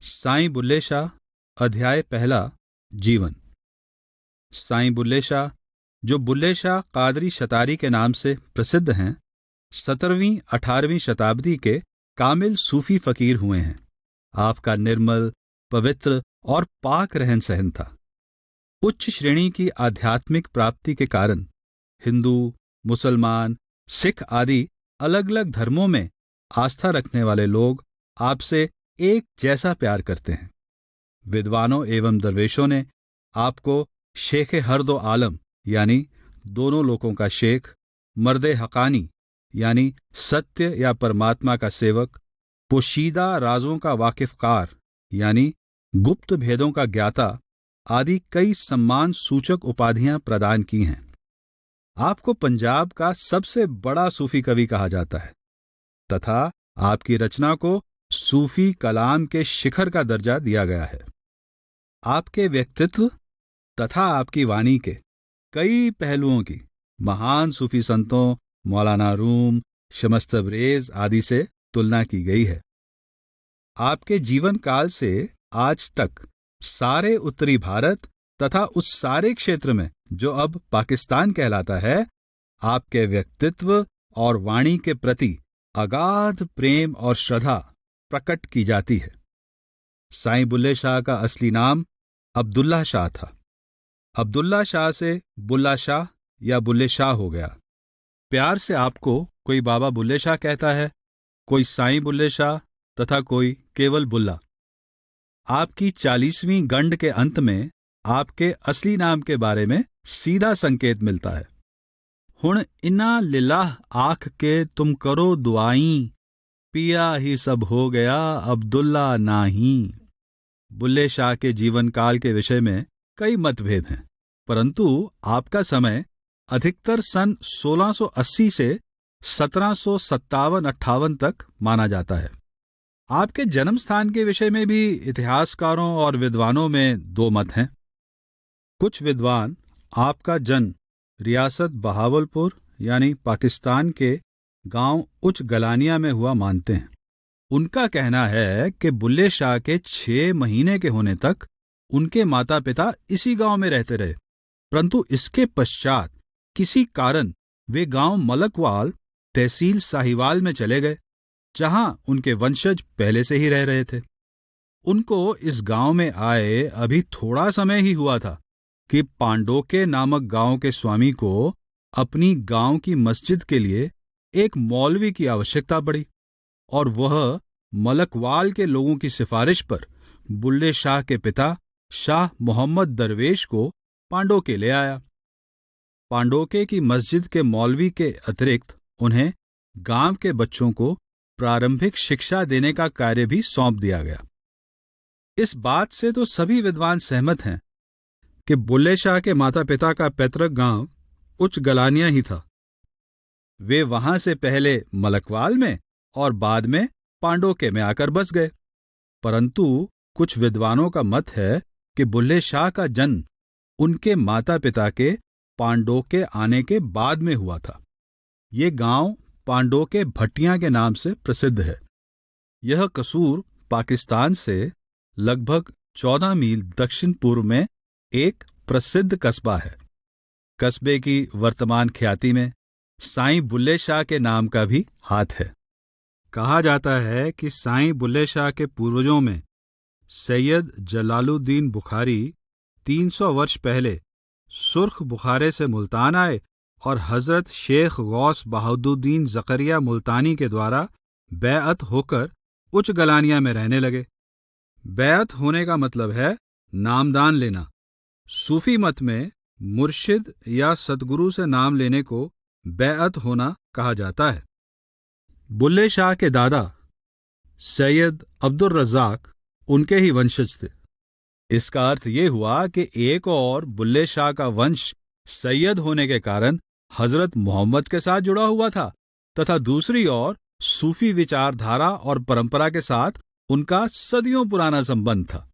साईं बुल्ले शाह। अध्याय पहला। जीवन। साईं बुल्ले शाह, जो बुल्ले शाह कादरी शतारी के नाम से प्रसिद्ध हैं, 17वीं-18वीं शताब्दी के कामिल सूफी फकीर हुए हैं। आपका निर्मल, पवित्र और पाक रहन सहन था। उच्च श्रेणी की आध्यात्मिक प्राप्ति के कारण हिंदू, मुसलमान, सिख आदि अलग अलग धर्मों में आस्था रखने वाले लोग आपसे एक जैसा प्यार करते हैं। विद्वानों एवं दरवेशों ने आपको शेख हर दो आलम यानी दोनों लोगों का शेख, मर्दे हकानी यानी सत्य या परमात्मा का सेवक, पोशीदा राजों का वाकिफकार यानी गुप्त भेदों का ज्ञाता आदि कई सम्मान सूचक उपाधियां प्रदान की हैं। आपको पंजाब का सबसे बड़ा सूफी कवि कहा जाता है तथा आपकी रचना को सूफी कलाम के शिखर का दर्जा दिया गया है। आपके व्यक्तित्व तथा आपकी वाणी के कई पहलुओं की महान सूफी संतों मौलाना रूम, शम्स तबरेज आदि से तुलना की गई है। आपके जीवन काल से आज तक सारे उत्तरी भारत तथा उस सारे क्षेत्र में जो अब पाकिस्तान कहलाता है, आपके व्यक्तित्व और वाणी के प्रति अगाध प्रेम और श्रद्धा प्रकट की जाती है। साईं बुल्ले शाह का असली नाम अब्दुल्ला शाह था। अब्दुल्ला शाह से बुल्ला शाह या बुल्ले शाह हो गया। प्यार से आपको कोई बाबा बुल्ले शाह कहता है, कोई साईं बुल्ले शाह तथा कोई केवल बुल्ला। आपकी 40वीं गंड के अंत में आपके असली नाम के बारे में सीधा संकेत मिलता है। हुण इन्ना लिल्लाह आख के तुम करो दुआई, पिया ही सब हो गया अब्दुल्ला नाही। बुल्ले शाह के जीवन काल के विषय में कई मतभेद हैं, परंतु आपका समय अधिकतर सन 1680 से 1757-58 तक माना जाता है। आपके जन्म स्थान के विषय में भी इतिहासकारों और विद्वानों में दो मत हैं। कुछ विद्वान आपका जन्म रियासत बहावलपुर यानी पाकिस्तान के गांव उच्च गलानिया में हुआ मानते हैं। उनका कहना है कि बुल्ले शाह के 6 महीने के होने तक उनके माता पिता इसी गांव में रहते रहे, परंतु इसके पश्चात किसी कारण वे गांव मलकवाल तहसील साहिवाल में चले गए, जहां उनके वंशज पहले से ही रह रहे थे। उनको इस गांव में आए अभी थोड़ा समय ही हुआ था कि पांडोके नामक गांव के स्वामी को अपनी गांव की मस्जिद के लिए एक मौलवी की आवश्यकता पड़ी और वह मलकवाल के लोगों की सिफारिश पर बुल्ले शाह के पिता शाह मोहम्मद दरवेश को पांडोके ले आया। पांडोके की मस्जिद के मौलवी के अतिरिक्त उन्हें गांव के बच्चों को प्रारंभिक शिक्षा देने का कार्य भी सौंप दिया गया। इस बात से तो सभी विद्वान सहमत हैं कि बुल्ले शाह के माता पिता का पैतृक गांव उच्च गलानिया ही था। वे वहां से पहले मलकवाल में और बाद में पांडोके में आकर बस गए, परंतु कुछ विद्वानों का मत है कि बुल्ले शाह का जन्म उनके माता पिता के पांडोके आने के बाद में हुआ था। ये गांव पांडोके भट्टियां के नाम से प्रसिद्ध है। यह कसूर पाकिस्तान से लगभग 14 मील दक्षिण पूर्व में एक प्रसिद्ध कस्बा है। कस्बे की वर्तमान ख्याति में साईं बुल्ले शाह के नाम का भी हाथ है। कहा जाता है कि साईं बुल्ले शाह के पूर्वजों में सैयद जलालुद्दीन बुखारी 300 वर्ष पहले सुर्ख बुखारे से मुल्तान आए और हजरत शेख गौस बहाउद्दीन जकरिया मुल्तानी के द्वारा बैअत होकर उच्च गलानिया में रहने लगे। बैअत होने का मतलब है नामदान लेना। सूफी मत में मुर्शिद या सतगुरु से नाम लेने को बैअत होना कहा जाता है। बुल्ले शाह के दादा सैयद अब्दुल रज़ाक उनके ही वंशज थे। इसका अर्थ ये हुआ कि एक और बुल्ले शाह का वंश सैयद होने के कारण हजरत मोहम्मद के साथ जुड़ा हुआ था तथा दूसरी ओर सूफी विचारधारा और परंपरा के साथ उनका सदियों पुराना संबंध था।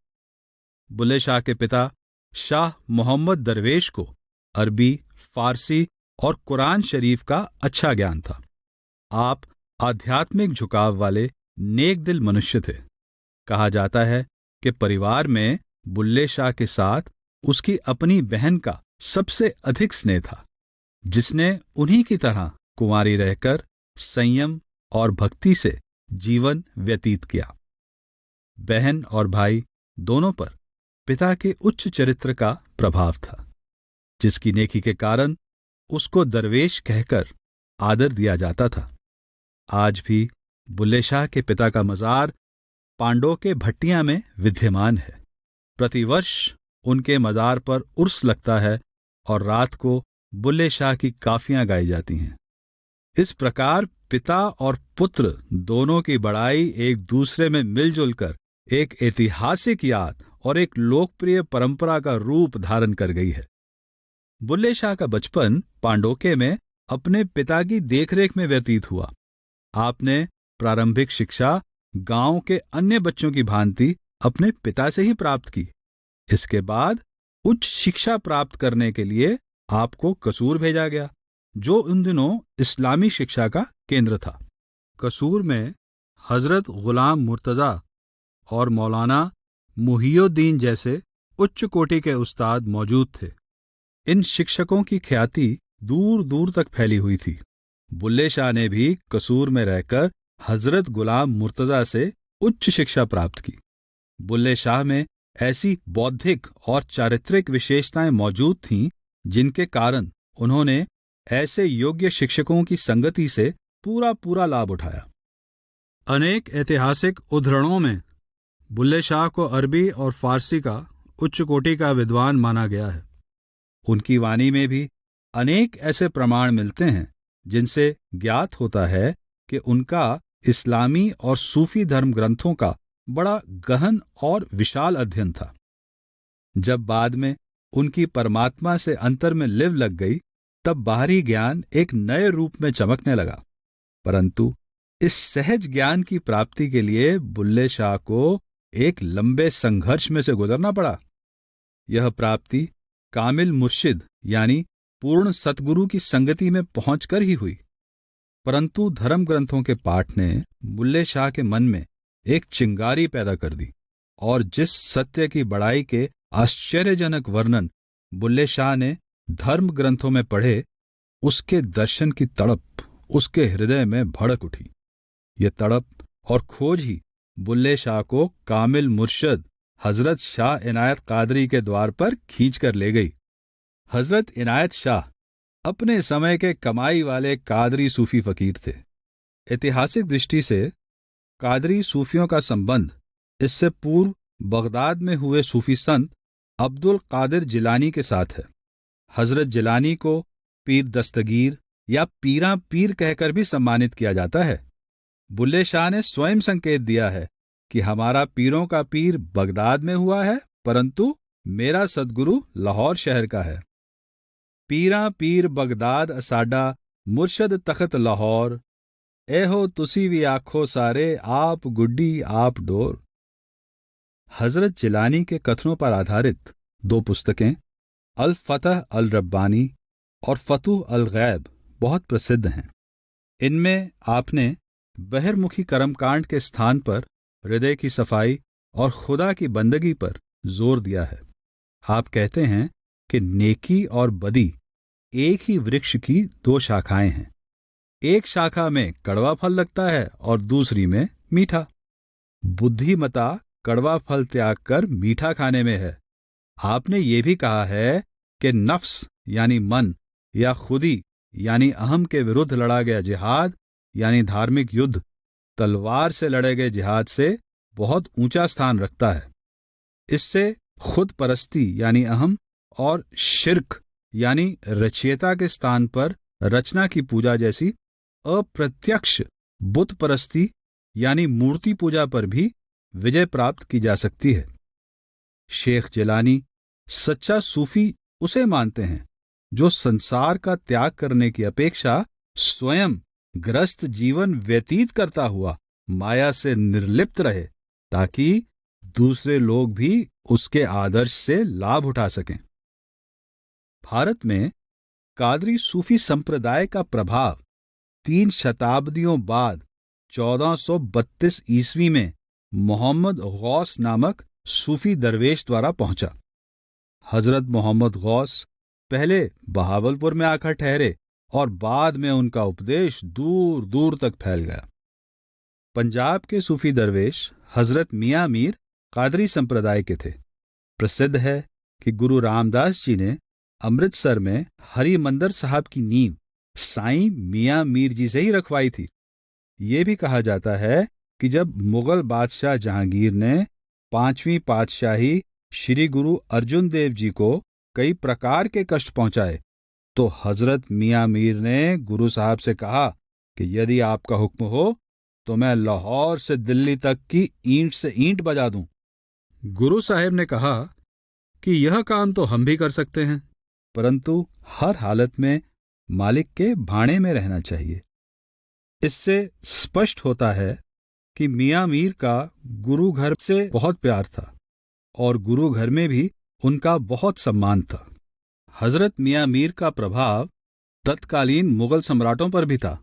बुल्ले शाह के पिता शाह मोहम्मद दरवेश को अरबी, फारसी और कुरान शरीफ का अच्छा ज्ञान था। आप आध्यात्मिक झुकाव वाले नेक दिल मनुष्य थे। कहा जाता है कि परिवार में बुल्ले शाह के साथ उसकी अपनी बहन का सबसे अधिक स्नेह था, जिसने उन्हीं की तरह कुंवारी रहकर संयम और भक्ति से जीवन व्यतीत किया। बहन और भाई दोनों पर पिता के उच्च चरित्र का प्रभाव था, जिसकी नेकी के कारण उसको दरवेश कहकर आदर दिया जाता था। आज भी बुल्ले शाह के पिता का मजार पांडो के भट्टियां में विद्यमान है। प्रतिवर्ष उनके मजार पर उर्स लगता है और रात को बुल्ले शाह की काफियां गाई जाती हैं। इस प्रकार पिता और पुत्र दोनों की बड़ाई एक दूसरे में मिलजुल कर एक ऐतिहासिक याद और एक लोकप्रिय परंपरा का रूप धारण कर गई है। बुल्ले शाह का बचपन पांडोके में अपने पिता की देखरेख में व्यतीत हुआ। आपने प्रारंभिक शिक्षा गांव के अन्य बच्चों की भांति अपने पिता से ही प्राप्त की। इसके बाद उच्च शिक्षा प्राप्त करने के लिए आपको कसूर भेजा गया, जो उन दिनों इस्लामी शिक्षा का केंद्र था। कसूर में हजरत गुलाम मुर्तजा और मौलाना मुहियुद्दीन जैसे उच्च कोटि के उस्ताद मौजूद थे। इन शिक्षकों की ख्याति दूर दूर तक फैली हुई थी। बुल्ले शाह ने भी कसूर में रहकर हजरत गुलाम मुर्तजा से उच्च शिक्षा प्राप्त की। बुल्ले शाह में ऐसी बौद्धिक और चारित्रिक विशेषताएं मौजूद थीं, जिनके कारण उन्होंने ऐसे योग्य शिक्षकों की संगति से पूरा लाभ उठाया। अनेक ऐतिहासिक उद्धरणों में बुल्ले शाह को अरबी और फारसी का उच्च कोटि का विद्वान माना गया है। उनकी वाणी में भी अनेक ऐसे प्रमाण मिलते हैं जिनसे ज्ञात होता है कि उनका इस्लामी और सूफी धर्म ग्रंथों का बड़ा गहन और विशाल अध्ययन था। जब बाद में उनकी परमात्मा से अंतर में लिव लग गई, तब बाहरी ज्ञान एक नए रूप में चमकने लगा। परंतु इस सहज ज्ञान की प्राप्ति के लिए बुल्ले शाह को एक लंबे संघर्ष में से गुजरना पड़ा। यह प्राप्ति कामिल मुर्शिद यानी पूर्ण सतगुरु की संगति में पहुंचकर ही हुई। परंतु धर्म ग्रंथों के पाठ ने बुल्ले शाह के मन में एक चिंगारी पैदा कर दी, और जिस सत्य की बड़ाई के आश्चर्यजनक वर्णन बुल्ले शाह ने धर्म ग्रंथों में पढ़े, उसके दर्शन की तड़प उसके हृदय में भड़क उठी। ये तड़प और खोज ही बुल्ले शाह को कामिल मुर्शिद हजरत शाह इनायत कादरी के द्वार पर खींच कर ले गई। हजरत इनायत शाह अपने समय के कमाई वाले कादरी सूफी फकीर थे। ऐतिहासिक दृष्टि से कादरी सूफियों का संबंध इससे पूर्व बगदाद में हुए सूफी संत अब्दुल कादिर जिलानी के साथ है। हजरत जिलानी को पीर दस्तगीर या पीरा पीर कहकर भी सम्मानित किया जाता है। बुल्ले शाह ने स्वयं संकेत दिया है कि हमारा पीरों का पीर बगदाद में हुआ है, परंतु मेरा सदगुरु लाहौर शहर का है। पीरा पीर बगदाद असाडा मुर्शद तखत लाहौर, एहो तुसी भी आखो सारे आप गुड्डी आप डोर। हजरत जिलानी के कथनों पर आधारित दो पुस्तकें अल फतह अल रब्बानी और फतुह अल गैब बहुत प्रसिद्ध हैं। इनमें आपने बहिर्मुखी कर्मकांड के स्थान पर हृदय की सफाई और खुदा की बंदगी पर जोर दिया है। आप कहते हैं कि नेकी और बदी एक ही वृक्ष की दो शाखाएं हैं। एक शाखा में कड़वा फल लगता है और दूसरी में मीठा। बुद्धिमता कड़वा फल त्याग कर मीठा खाने में है। आपने ये भी कहा है कि नफ्स यानी मन या खुदी यानी अहम के विरुद्ध लड़ा गया जिहाद यानी धार्मिक युद्ध तलवार से लड़े गए जिहाद से बहुत ऊंचा स्थान रखता है। इससे खुद परस्ती यानी अहम और शिर्क यानी रचयिता के स्थान पर रचना की पूजा जैसी अप्रत्यक्ष बुत परस्ती यानी मूर्ति पूजा पर भी विजय प्राप्त की जा सकती है। शेख जिलानी सच्चा सूफी उसे मानते हैं जो संसार का त्याग करने की अपेक्षा स्वयं ग्रस्त जीवन व्यतीत करता हुआ माया से निर्लिप्त रहे, ताकि दूसरे लोग भी उसके आदर्श से लाभ उठा सकें। भारत में कादरी सूफी संप्रदाय का प्रभाव 3 शताब्दियों बाद 1432 ईस्वी में मोहम्मद गौस नामक सूफी दरवेश द्वारा पहुंचा। हजरत मोहम्मद गौस पहले बहावलपुर में आकर ठहरे और बाद में उनका उपदेश दूर दूर तक फैल गया। पंजाब के सूफी दरवेश हजरत मियां मीर कादरी संप्रदाय के थे। प्रसिद्ध है कि गुरु रामदास जी ने अमृतसर में हरिमंदर साहब की नींव साईं मियां मीर जी से ही रखवाई थी। ये भी कहा जाता है कि जब मुगल बादशाह जहांगीर ने 5वीं पातशाही श्री गुरु अर्जुन देव जी को कई प्रकार के कष्ट पहुंचाए तो हजरत मियां मीर ने गुरु साहब से कहा कि यदि आपका हुक्म हो तो मैं लाहौर से दिल्ली तक की ईंट से ईंट बजा दूं। गुरु साहब ने कहा कि यह काम तो हम भी कर सकते हैं, परंतु हर हालत में मालिक के भाणे में रहना चाहिए। इससे स्पष्ट होता है कि मियां मीर का गुरु घर से बहुत प्यार था और गुरु घर में भी उनका बहुत सम्मान था। हजरत मियां मीर का प्रभाव तत्कालीन मुगल सम्राटों पर भी था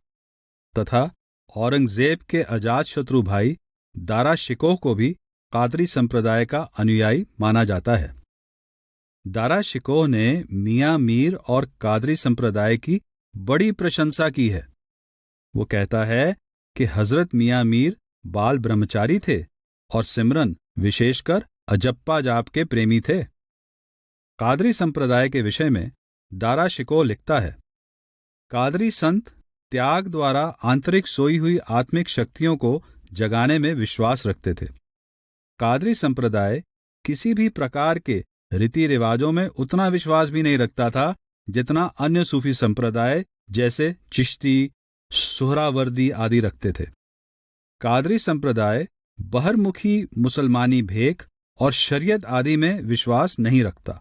तथा औरंगजेब के अजातशत्रु भाई दारा शिकोह को भी कादरी संप्रदाय का अनुयायी माना जाता है। दारा शिकोह ने मियां मीर और कादरी संप्रदाय की बड़ी प्रशंसा की है। वो कहता है कि हजरत मियां मीर बाल ब्रह्मचारी थे और सिमरन विशेषकर अजप्पा जाप के प्रेमी थे। कादरी संप्रदाय के विषय में दारा शिकोह लिखता है, कादरी संत त्याग द्वारा आंतरिक सोई हुई आत्मिक शक्तियों को जगाने में विश्वास रखते थे। कादरी संप्रदाय किसी भी प्रकार के रीति रिवाजों में उतना विश्वास भी नहीं रखता था जितना अन्य सूफी संप्रदाय जैसे चिश्ती, सुहरावर्दी आदि रखते थे। कादरी संप्रदाय बहरमुखी मुसलमानी भेक और शरीयत आदि में विश्वास नहीं रखता।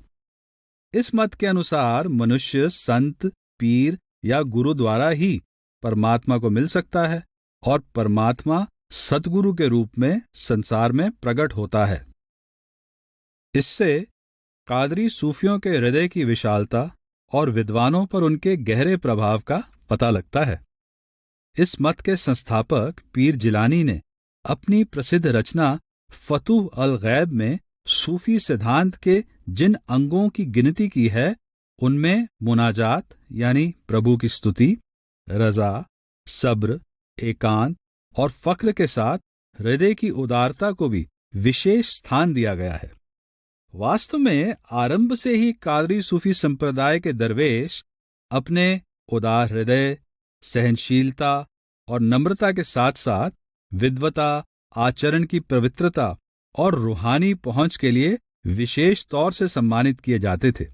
इस मत के अनुसार मनुष्य संत, पीर या गुरु द्वारा ही परमात्मा को मिल सकता है और परमात्मा सतगुरु के रूप में संसार में प्रकट होता है। इससे कादरी सूफियों के हृदय की विशालता और विद्वानों पर उनके गहरे प्रभाव का पता लगता है। इस मत के संस्थापक पीर जिलानी ने अपनी प्रसिद्ध रचना फतूह अल गैब में सूफी सिद्धांत के जिन अंगों की गिनती की है उनमें मुनाजात यानी प्रभु की स्तुति, रजा, सब्र, एकांत और फक्र के साथ हृदय की उदारता को भी विशेष स्थान दिया गया है। वास्तव में आरंभ से ही कादरी सूफी संप्रदाय के दरवेश अपने उदार हृदय, सहनशीलता और नम्रता के साथ साथ विद्वता, आचरण की पवित्रता और रूहानी पहुंच के लिए विशेष तौर से सम्मानित किए जाते थे।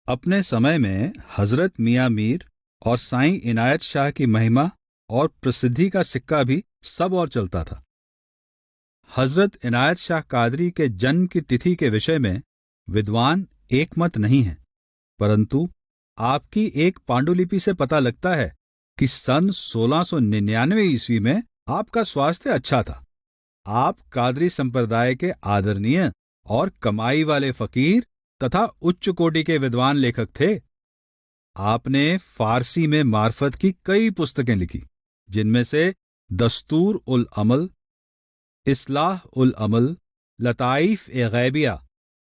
अपने समय में हजरत मियां मीर और साईं इनायत शाह की महिमा और प्रसिद्धि का सिक्का भी सब और चलता था। हजरत इनायत शाह कादरी के जन्म की तिथि के विषय में विद्वान एकमत नहीं है, परंतु आपकी एक पांडुलिपि से पता लगता है कि सन 1699 ईस्वी में आपका स्वास्थ्य अच्छा था। आप कादरी संप्रदाय के आदरणीय और कमाई वाले फकीर तथा उच्च कोटि के विद्वान लेखक थे। आपने फारसी में मार्फत की कई पुस्तकें लिखी, जिनमें से दस्तूर उल अमल, इस्लाह उल अमल, लताइफ ए गैबिया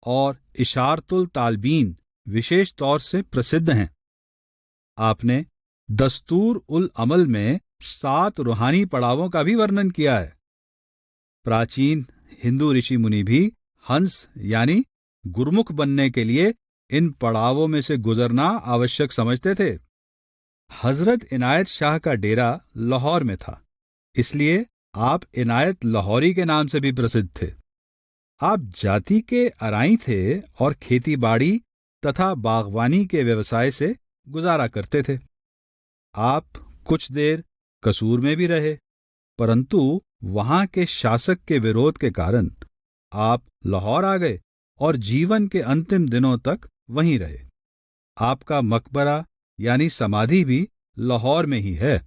और इशारतुल तालबीन विशेष तौर से प्रसिद्ध हैं। आपने दस्तूर उल अमल में 7 रूहानी पड़ावों का भी वर्णन किया है। प्राचीन हिंदू ऋषि मुनि भी हंस यानी गुरमुख बनने के लिए इन पड़ावों में से गुजरना आवश्यक समझते थे। हजरत इनायत शाह का डेरा लाहौर में था, इसलिए आप इनायत लाहौरी के नाम से भी प्रसिद्ध थे। आप जाति के अराई थे और खेती बाड़ी तथा बागवानी के व्यवसाय से गुजारा करते थे। आप कुछ देर कसूर में भी रहे, परंतु वहां के शासक के विरोध के कारण आप लाहौर आ गए और जीवन के अंतिम दिनों तक वहीं रहे। आपका मकबरा यानी समाधि भी लाहौर में ही है।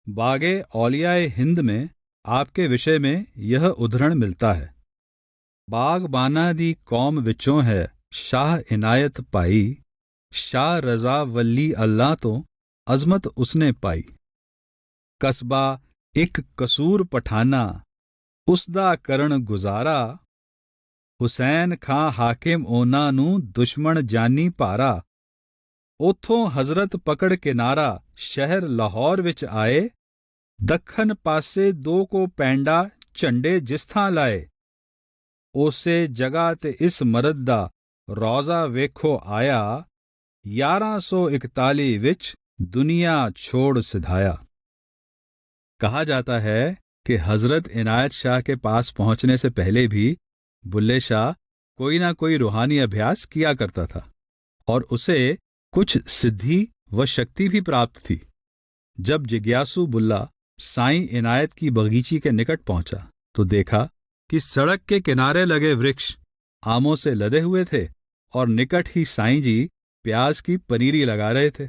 बागे औलियाए हिंद में आपके विषय में यह उद्धरण मिलता है, बागबाना दी कौम विचों है शाह इनायत पाई, शाह रजा वली अल्लाह तो अजमत उसने पाई। कस्बा एक कसूर पठाना, उसदा करण गुजारा, ਹੁਸੈਨ ਖਾਂ ਹਾਕਿਮ ਉਹਨਾਂ ਨੂੰ ਦੁਸ਼ਮਣ ਜਾਨੀ ਭਾਰਾ। ਉਥੋਂ ਹਜ਼ਰਤ ਪਕੜ ਕਿਨਾਰਾ ਸ਼ਹਿਰ ਲਾਹੌਰ ਵਿੱਚ ਆਏ। ਦੱਖਣ ਪਾਸੇ 2 ਕੋ ਪੈਂਡਾ ਝੰਡੇ ਜਿਸ ਥਾਂ ਲਾਏ। ਉਸੇ ਜਗ੍ਹਾ ਤੇ ਇਸ ਮਰਦ ਦਾ ਰੌਜ਼ਾ ਵੇਖੋ ਆਇਆ। 1141 ਵਿੱਚ दुनिया छोड़ सिधाया। कहा जाता है कि हजरत इनायत शाह के पास पहुंचने से पहले भी बुल्ले शाह कोई ना कोई रूहानी अभ्यास किया करता था और उसे कुछ सिद्धि व शक्ति भी प्राप्त थी। जब जिज्ञासु बुल्ला साईं इनायत की बगीची के निकट पहुंचा तो देखा कि सड़क के किनारे लगे वृक्ष आमों से लदे हुए थे और निकट ही साईं जी प्याज की पनीरी लगा रहे थे।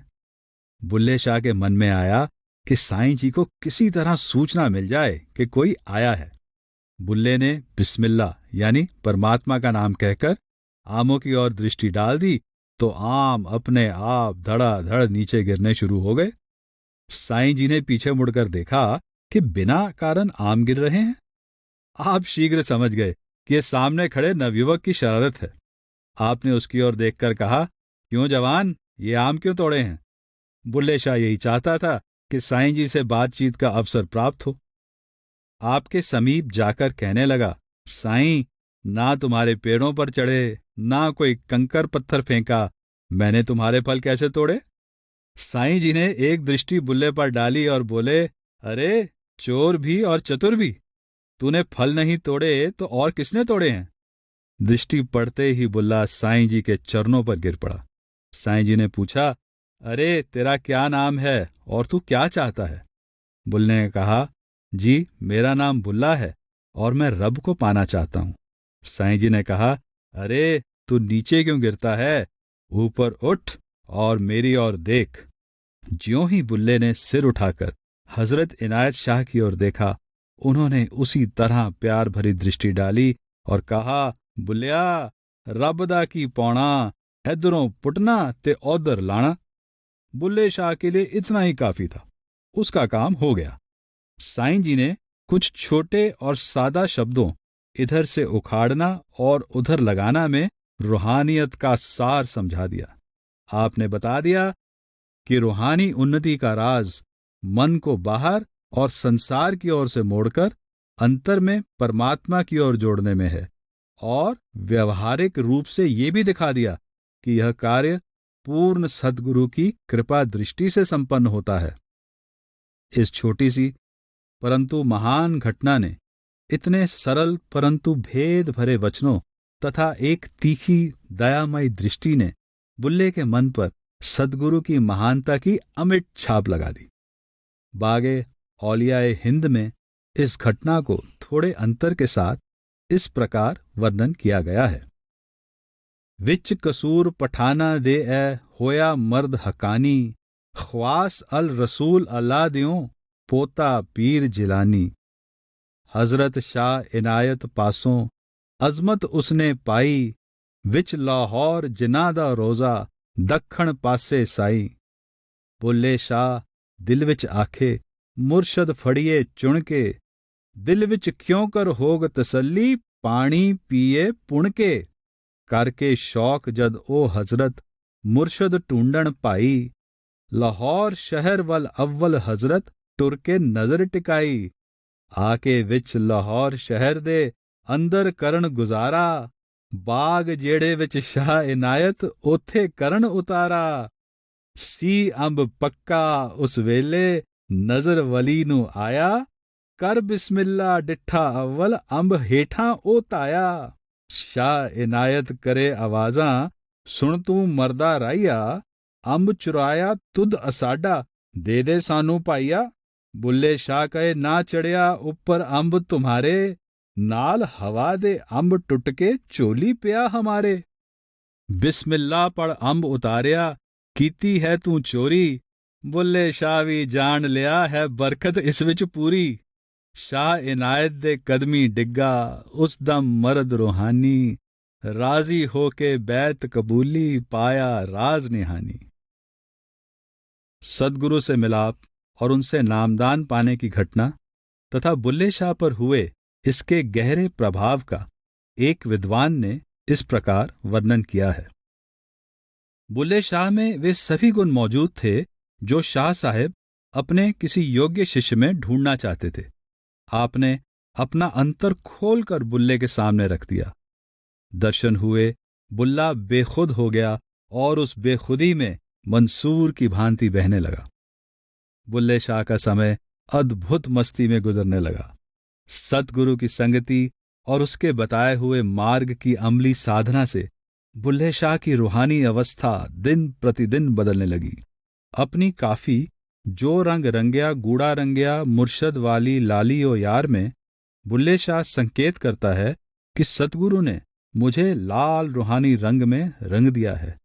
बुल्ले शाह के मन में आया कि साईं जी को किसी तरह सूचना मिल जाए कि कोई आया है। बुल्ले ने बिस्मिल्लाह यानी परमात्मा का नाम कहकर आमों की ओर दृष्टि डाल दी तो आम अपने आप धड़ाधड़ नीचे गिरने शुरू हो गए। साईं जी ने पीछे मुड़कर देखा कि बिना कारण आम गिर रहे हैं। आप शीघ्र समझ गए कि यह सामने खड़े नवयुवक की शरारत है। आपने उसकी ओर देखकर कहा, क्यों जवान, ये आम क्यों तोड़े हैं? बुल्ले शाह यही चाहता था कि साईं जी से बातचीत का अवसर प्राप्त हो। आपके समीप जाकर कहने लगा, साईं, ना तुम्हारे पेड़ों पर चढ़े, ना कोई कंकर पत्थर फेंका, मैंने तुम्हारे फल कैसे तोड़े? साईं जी ने एक दृष्टि बुल्ले पर डाली और बोले, अरे चोर भी और चतुर भी, तूने फल नहीं तोड़े तो और किसने तोड़े हैं? दृष्टि पड़ते ही बुल्ला साईं जी के चरणों पर गिर पड़ा। साईं जी ने पूछा, अरे तेरा क्या नाम है और तू क्या चाहता है? बुल्ले ने कहा, जी मेरा नाम बुल्ला है और मैं रब को पाना चाहता हूं। साईं जी ने कहा, अरे तू नीचे क्यों गिरता है? ऊपर उठ और मेरी ओर देख। ज्यों ही बुल्ले ने सिर उठाकर हजरत इनायत शाह की ओर देखा, उन्होंने उसी तरह प्यार भरी दृष्टि डाली और कहा, बुल्लिया, रब दा की पौना, इधरों पुटना ते उधर लाना। बुल्ले शाह के लिए इतना ही काफी था। उसका काम हो गया। साईं जी ने कुछ छोटे और सादा शब्दों, इधर से उखाड़ना और उधर लगाना में रूहानियत का सार समझा दिया। आपने बता दिया कि रूहानी उन्नति का राज मन को बाहर और संसार की ओर से मोड़कर अंतर में परमात्मा की ओर जोड़ने में है, और व्यवहारिक रूप से ये भी दिखा दिया कि यह कार्य पूर्ण सद्गुरु की कृपा दृष्टि से संपन्न होता है। इस छोटी सी परंतु महान घटना ने इतने सरल परंतु भेद भरे वचनों तथा एक तीखी दयामयी दृष्टि ने बुल्ले के मन पर सद्गुरु की महानता की अमिट छाप लगा दी। बागे औलियाए हिंद में इस घटना को थोड़े अंतर के साथ इस प्रकार वर्णन किया गया है। विच कसूर पठाना दे ए होया मर्द हकानी, ख्वास अल रसूल अल्लाह द्यों पोता पीर जिलानी। हजरत शाह इनायत पासों अजमत उसने पाई, विच लाहौर जिना दा रोजा दखण पासे साई। बुल्ले शाह दिल विच आखे, मुर्शद फड़िए चुन के, दिल विच क्यों कर होग तसल्ली, पानी पिए पुण के। करके शौक जद ओ हजरत मुर्शद टूंडन पाई, लाहौर शहर वल अव्वल हजरत टुर के नजर टिकाई। आके विच लाहौर शहर दे अंदर करन गुजारा, बाग जेड़े विच शाह इनायत ओथे करन उतारा। सी अंब पक्का उस वेले नजर वली नू आया, कर बिस्मिल्ला डिठा अव्वल अंब हेठां ओ ताया। शाह इनायत करे आवाजां, सुन तू मरदा राइया, अंब चुराया तुद असाडा, दे दे सानू पाइया। बुल्ले शाह कहे, ना चढ़िया उपर अंब तुम्हारे, नाल हवा दे अंब टुट के चोली पिया हमारे। बिस्मिल्लाह पढ़ अंब उतारिया, कीती है तू चोरी। बुल्ले शाह भी जान लिया है बरकत इस विच पूरी। शाह इनायत दे कदमी डिग्गा, उस दम मर्द रूहानी, राजी होके बैत कबूली, पाया राज निहानी। सदगुरु से मिलाप और उनसे नामदान पाने की घटना तथा बुल्ले शाह पर हुए इसके गहरे प्रभाव का एक विद्वान ने इस प्रकार वर्णन किया है। बुल्ले शाह में वे सभी गुण मौजूद थे जो शाह साहेब अपने किसी योग्य शिष्य में ढूंढना चाहते थे। आपने अपना अंतर खोलकर बुल्ले के सामने रख दिया। दर्शन हुए, बुल्ला बेखुद हो गया और उस बेखुदी में मंसूर की भांति बहने लगा। बुल्ले शाह का समय अद्भुत मस्ती में गुजरने लगा। सतगुरु की संगति और उसके बताए हुए मार्ग की अमली साधना से बुल्ले शाह की रूहानी अवस्था दिन प्रतिदिन बदलने लगी। अपनी काफी जो रंग रंग्या गूढ़ा रंग्या मुर्शद वाली लाली ओ यार में बुल्ले शाह संकेत करता है कि सतगुरु ने मुझे लाल रूहानी रंग में रंग दिया है।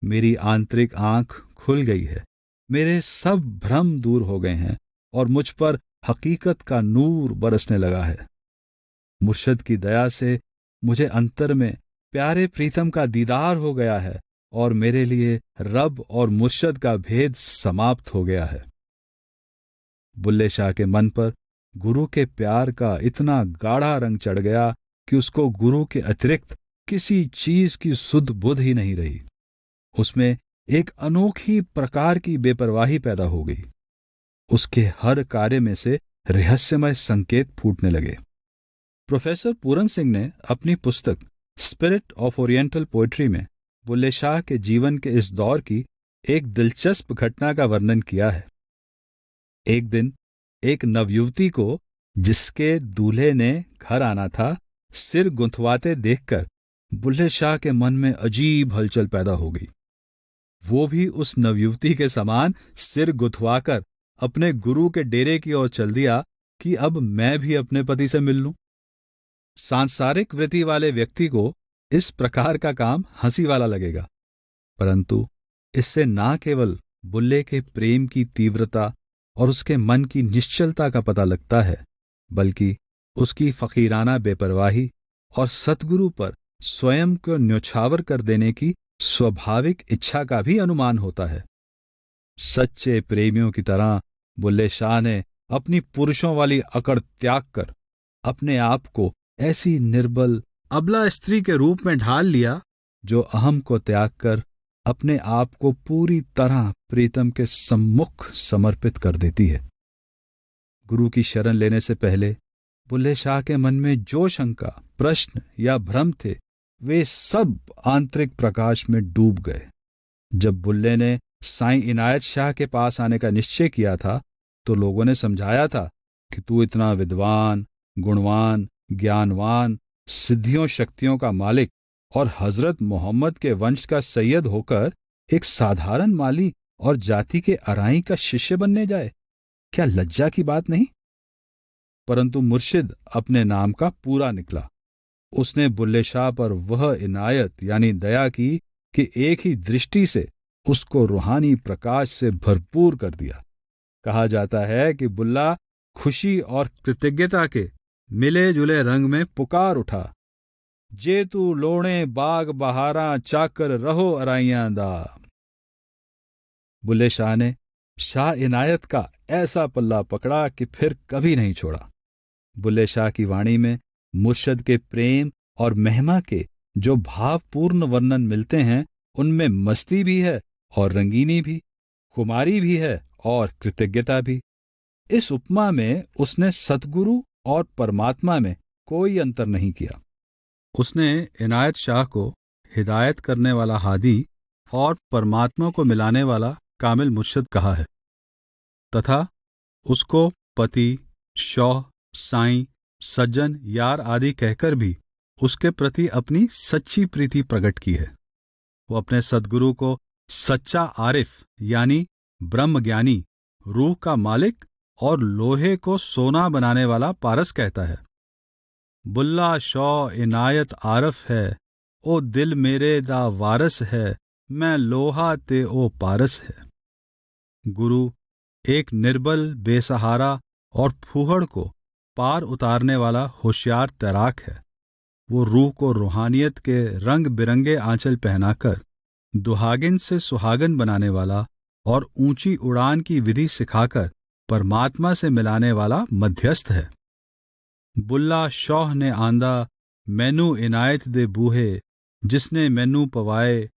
मेरी आंतरिक आंख खुल गई है, मेरे सब भ्रम दूर हो गए हैं और मुझ पर हकीकत का नूर बरसने लगा है। मुर्शद की दया से मुझे अंतर में प्यारे प्रीतम का दीदार हो गया है और मेरे लिए रब और मुर्शद का भेद समाप्त हो गया है। बुल्ले शाह के मन पर गुरु के प्यार का इतना गाढ़ा रंग चढ़ गया कि उसको गुरु के अतिरिक्त किसी चीज की सुध बुध ही नहीं रही। उसमें एक अनोखी प्रकार की बेपरवाही पैदा हो गई। उसके हर कार्य में से रहस्यमय संकेत फूटने लगे। प्रोफेसर पूरन सिंह ने अपनी पुस्तक स्पिरिट ऑफ ओरिएंटल पोएट्री में बुल्ले शाह के जीवन के इस दौर की एक दिलचस्प घटना का वर्णन किया है। एक दिन एक नवयुवती को, जिसके दूल्हे ने घर आना था, सिर गुंथवाते देखकर बुल्ले शाह के मन में अजीब हलचल पैदा हो गई। वो भी उस नवयुवती के समान सिर गुंथवाकर अपने गुरु के डेरे की ओर चल दिया कि अब मैं भी अपने पति से मिल लूं। सांसारिक वृत्ति वाले व्यक्ति को इस प्रकार का काम हंसी वाला लगेगा, परंतु इससे ना केवल बुल्ले के प्रेम की तीव्रता और उसके मन की निश्चलता का पता लगता है, बल्कि उसकी फकीराना बेपरवाही और सतगुरु पर स्वयं को न्योछावर कर देने की स्वाभाविक इच्छा का भी अनुमान होता है। सच्चे प्रेमियों की तरह बुल्ले शाह ने अपनी पुरुषों वाली अकड़ त्याग कर अपने आप को ऐसी निर्बल अबला स्त्री के रूप में ढाल लिया जो अहम को त्याग कर अपने आप को पूरी तरह प्रीतम के सम्मुख समर्पित कर देती है। गुरु की शरण लेने से पहले बुल्ले शाह के मन में जो शंका, प्रश्न या भ्रम थे, वे सब आंतरिक प्रकाश में डूब गए। जब बुल्ले ने साईं इनायत शाह के पास आने का निश्चय किया था तो लोगों ने समझाया था कि तू इतना विद्वान, गुणवान, ज्ञानवान, सिद्धियों शक्तियों का मालिक और हजरत मोहम्मद के वंश का सैयद होकर एक साधारण माली और जाति के अराई का शिष्य बनने जाए, क्या लज्जा की बात नहीं? परंतु मुर्शिद अपने नाम का पूरा निकला। उसने बुल्ले शाह पर वह इनायत यानी दया की कि एक ही दृष्टि से उसको रूहानी प्रकाश से भरपूर कर दिया। कहा जाता है कि बुल्ला खुशी और कृतज्ञता के मिले जुले रंग में पुकार उठा, जे तू लोणे बाग बहारा चाकर रहो अराइयां दा। बुल्ले शाह ने शाह इनायत का ऐसा पल्ला पकड़ा कि फिर कभी नहीं छोड़ा। बुल्ले शाह की वाणी में मुर्शद के प्रेम और महिमा के जो भावपूर्ण वर्णन मिलते हैं, उनमें मस्ती भी है और रंगीनी भी, खुमारी भी है और कृतज्ञता भी। इस उपमा में उसने सतगुरु और परमात्मा में कोई अंतर नहीं किया। उसने इनायत शाह को हिदायत करने वाला हादी और परमात्मा को मिलाने वाला कामिल मुर्शिद कहा है, तथा उसको पति, शौह, साईं, सज्जन, यार आदि कहकर भी उसके प्रति अपनी सच्ची प्रीति प्रकट की है। वो अपने सद्गुरु को सच्चा आरिफ यानी ब्रह्मज्ञानी, रूह का मालिक और लोहे को सोना बनाने वाला पारस कहता है। बुल्ला शौ इनायत आरफ है, ओ दिल मेरे दा वारस है, मैं लोहा ते ओ पारस है। गुरु एक निर्बल, बेसहारा और फूहड़ को पार उतारने वाला होशियार तैराक है। वो रूह को रूहानियत के रंग बिरंगे आंचल पहनाकर दुहागिन से सुहागन बनाने वाला और ऊंची उड़ान की विधि सिखाकर परमात्मा से मिलाने वाला मध्यस्थ है। बुल्ला शौह ने आंदा मैनू इनायत दे बूहे, जिसने मैनू पवाए,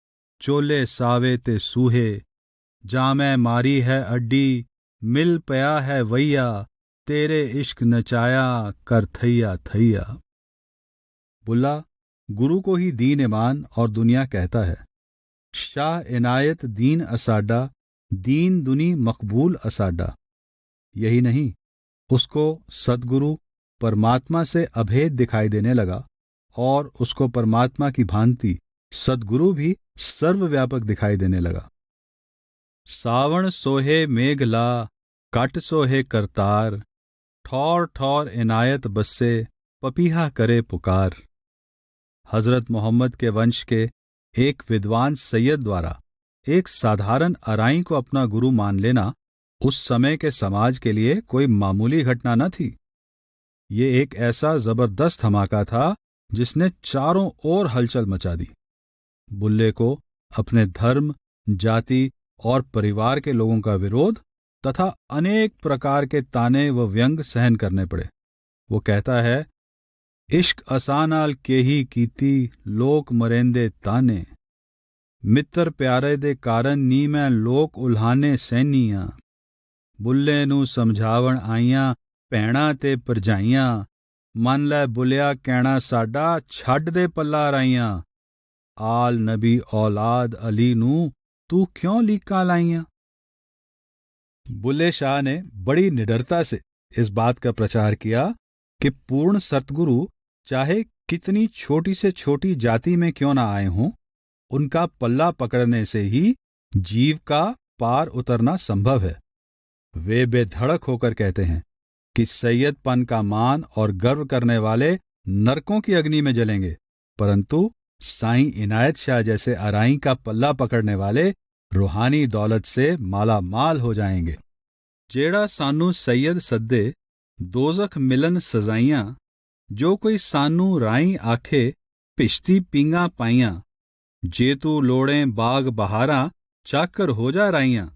चोले सावे ते सूहे, जा मैं मारी है अड्डी, मिल पया है वैया, तेरे इश्क नचाया कर थैया थैया। बुल्ला गुरु को ही दीन ईमान और दुनिया कहता है। शाह इनायत दीन असाडा, दीन दुनी मकबूल असाडा। यही नहीं, उसको सदगुरु परमात्मा से अभेद दिखाई देने लगा और उसको परमात्मा की भांति सदगुरु भी सर्वव्यापक दिखाई देने लगा। सावण सोहे मेघला, कट सोहे करतार, ठौर ठौर इनायत बस्से, पपीहा करे पुकार। हजरत मोहम्मद के वंश के एक विद्वान सैयद द्वारा एक साधारण अराई को अपना गुरु मान लेना उस समय के समाज के लिए कोई मामूली घटना न थी। ये एक ऐसा जबरदस्त धमाका था जिसने चारों ओर हलचल मचा दी। बुल्ले को अपने धर्म, जाति और परिवार के लोगों का विरोध तथा अनेक प्रकार के ताने व व्यंग सहन करने पड़े। वो कहता है, इश्क असानाल के ही कीती, लोक मरेंदे ताने, मित्र प्यारे दे कारण नी मैं लोक उल्हाने सैनियां, बुल्ले नू समझावण आईयां भैणां ते परजाइयां, मन लै बुलिया कहना साडा, छड्ड दे पल्ला राइयां, आल नबी औलाद अली नू तू क्यों लीका लाइयां। बुल्ले शाह ने बड़ी निडरता से इस बात का प्रचार किया कि पूर्ण सतगुरु चाहे कितनी छोटी से छोटी जाति में क्यों ना आए हों, उनका पल्ला पकड़ने से ही जीव का पार उतरना संभव है। वे बेधड़क होकर कहते हैं कि सैयदपन का मान और गर्व करने वाले नरकों की अग्नि में जलेंगे, परंतु साईं इनायत शाह जैसे अराई का पल्ला पकड़ने वाले रूहानी दौलत से माला माल हो जाएंगे। जेड़ा सानू सैयद सद्दे, दोजख मिलन सजाइयां, जो कोई सानू राई आखे, पिश्ती पींगा पाइयां, जे तू लोड़ें बाग बहारा, चाकर हो जा राइयां।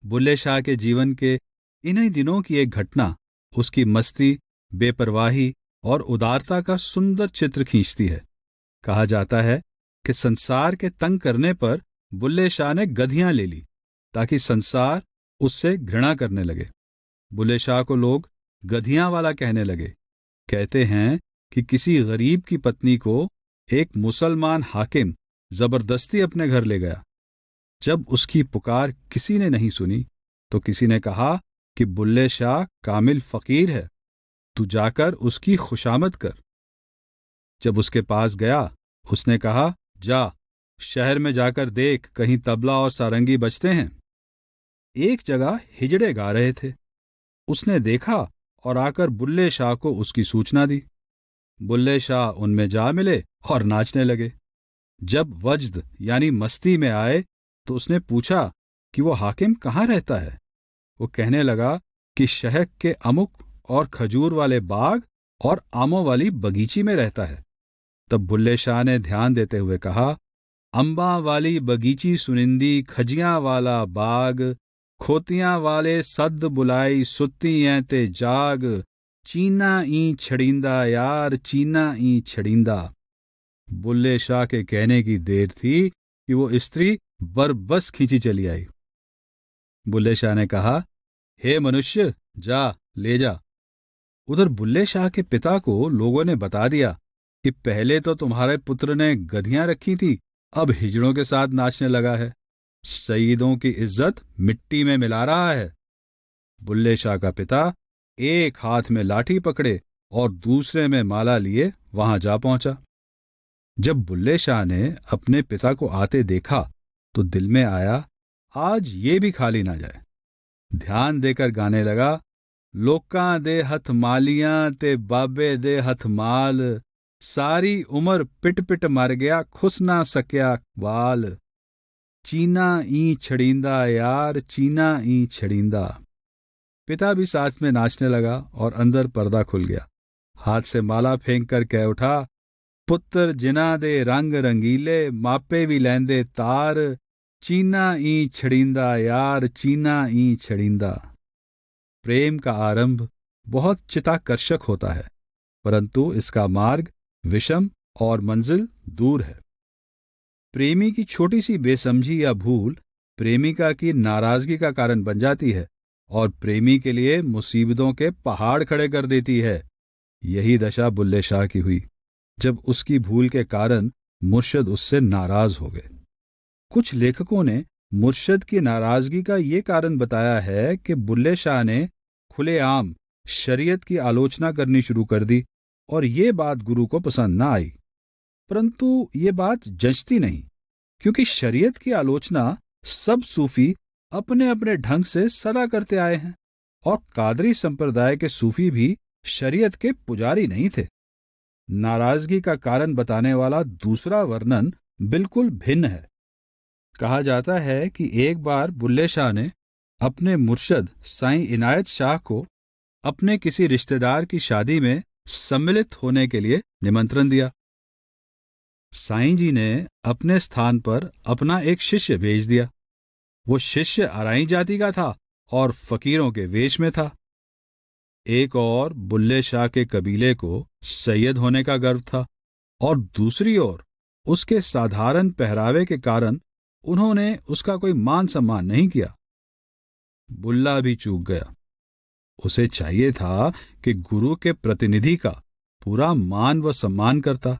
बुल्ले शाह के जीवन के इन्हीं दिनों की एक घटना उसकी मस्ती, बेपरवाही और उदारता का सुंदर चित्र खींचती है। कहा जाता है कि संसार के तंग करने पर बुल्ले शाह ने गधियां ले ली ताकि संसार उससे घृणा करने लगे। बुल्ले शाह को लोग गधियां वाला कहने लगे। कहते हैं कि किसी गरीब की पत्नी को एक मुसलमान हाकिम जबरदस्ती अपने घर ले गया। जब उसकी पुकार किसी ने नहीं सुनी तो किसी ने कहा कि बुल्ले शाह कामिल फकीर है, तू जाकर उसकी खुशामद कर। जब उसके पास गया, उसने कहा, जा शहर में जाकर देख कहीं तबला और सारंगी बजते हैं। एक जगह हिजड़े गा रहे थे। उसने देखा और आकर बुल्ले शाह को उसकी सूचना दी। बुल्ले शाह उनमें जा मिले और नाचने लगे। जब वज्द यानी मस्ती में आए तो उसने पूछा कि वो हाकिम कहाँ रहता है। वो कहने लगा कि शहर के अमुक और खजूर वाले बाग और आमों वाली बगीची में रहता है। तब बुल्ले शाह ने ध्यान देते हुए कहा, अंबा वाली बगीची सुनिंदी, खजियां वाला बाग, खोतियां वाले सद बुलाई, सुत्ती ऐं ते जाग, चीना ई छड़ींदा यार, चीना ई छड़ींदा। बुल्ले शाह के कहने की देर थी कि वो स्त्री बरबस खींची चली आई। बुल्ले शाह ने कहा, हे मनुष्य, जा ले जा। उधर बुल्ले शाह के पिता को लोगों ने बता दिया कि पहले तो तुम्हारे पुत्र ने गधियां रखी थी, अब हिजड़ों के साथ नाचने लगा है, सईदों की इज्जत मिट्टी में मिला रहा है। बुल्ले शाह का पिता एक हाथ में लाठी पकड़े और दूसरे में माला लिए वहां जा पहुंचा। जब बुल्ले शाह ने अपने पिता को आते देखा तो दिल में आया, आज ये भी खाली ना जाए। ध्यान देकर गाने लगा, लोकां दे हथ मालियां ते बाबे दे हथ माल, सारी उम्र पिट पिट मर गया, खुस ना सकिया वाल, चीना ई छड़ींदा यार, चीना ई छड़ींदा। पिता भी साथ में नाचने लगा और अंदर पर्दा खुल गया। हाथ से माला फेंक कर कह उठा, पुत्र जिना दे रंग रंगीले, मापे भी लैंदे तार, चीना ई छड़ींदा यार, चीना ई छड़ींदा। प्रेम का आरंभ बहुत चिताकर्षक होता है, परंतु इसका मार्ग विषम और मंजिल दूर है। प्रेमी की छोटी सी बेसमझी या भूल प्रेमिका की नाराजगी का कारण बन जाती है और प्रेमी के लिए मुसीबतों के पहाड़ खड़े कर देती है। यही दशा बुल्ले शाह की हुई जब उसकी भूल के कारण मुर्शद उससे नाराज हो गए। कुछ लेखकों ने मुर्शद की नाराजगी का ये कारण बताया है कि बुल्ले शाह ने खुलेआम शरीयत की आलोचना करनी शुरू कर दी और ये बात गुरु को पसंद ना आई। परंतु ये बात जचती नहीं, क्योंकि शरीयत की आलोचना सब सूफी अपने अपने ढंग से सदा करते आए हैं और कादरी संप्रदाय के सूफी भी शरीयत के पुजारी नहीं थे। नाराजगी का कारण बताने वाला दूसरा वर्णन बिल्कुल भिन्न है। कहा जाता है कि एक बार बुल्ले शाह ने अपने मुर्शद साईं इनायत शाह को अपने किसी रिश्तेदार की शादी में सम्मिलित होने के लिए निमंत्रण दिया। साईं जी ने अपने स्थान पर अपना एक शिष्य भेज दिया। वो शिष्य अराई जाति का था और फकीरों के वेश में था। एक और बुल्ले शाह के कबीले को सैयद होने का गर्व था और दूसरी ओर उसके साधारण पहरावे के कारण उन्होंने उसका कोई मान सम्मान नहीं किया। बुल्ला भी चूक गया। उसे चाहिए था कि गुरु के प्रतिनिधि का पूरा मान व सम्मान करता,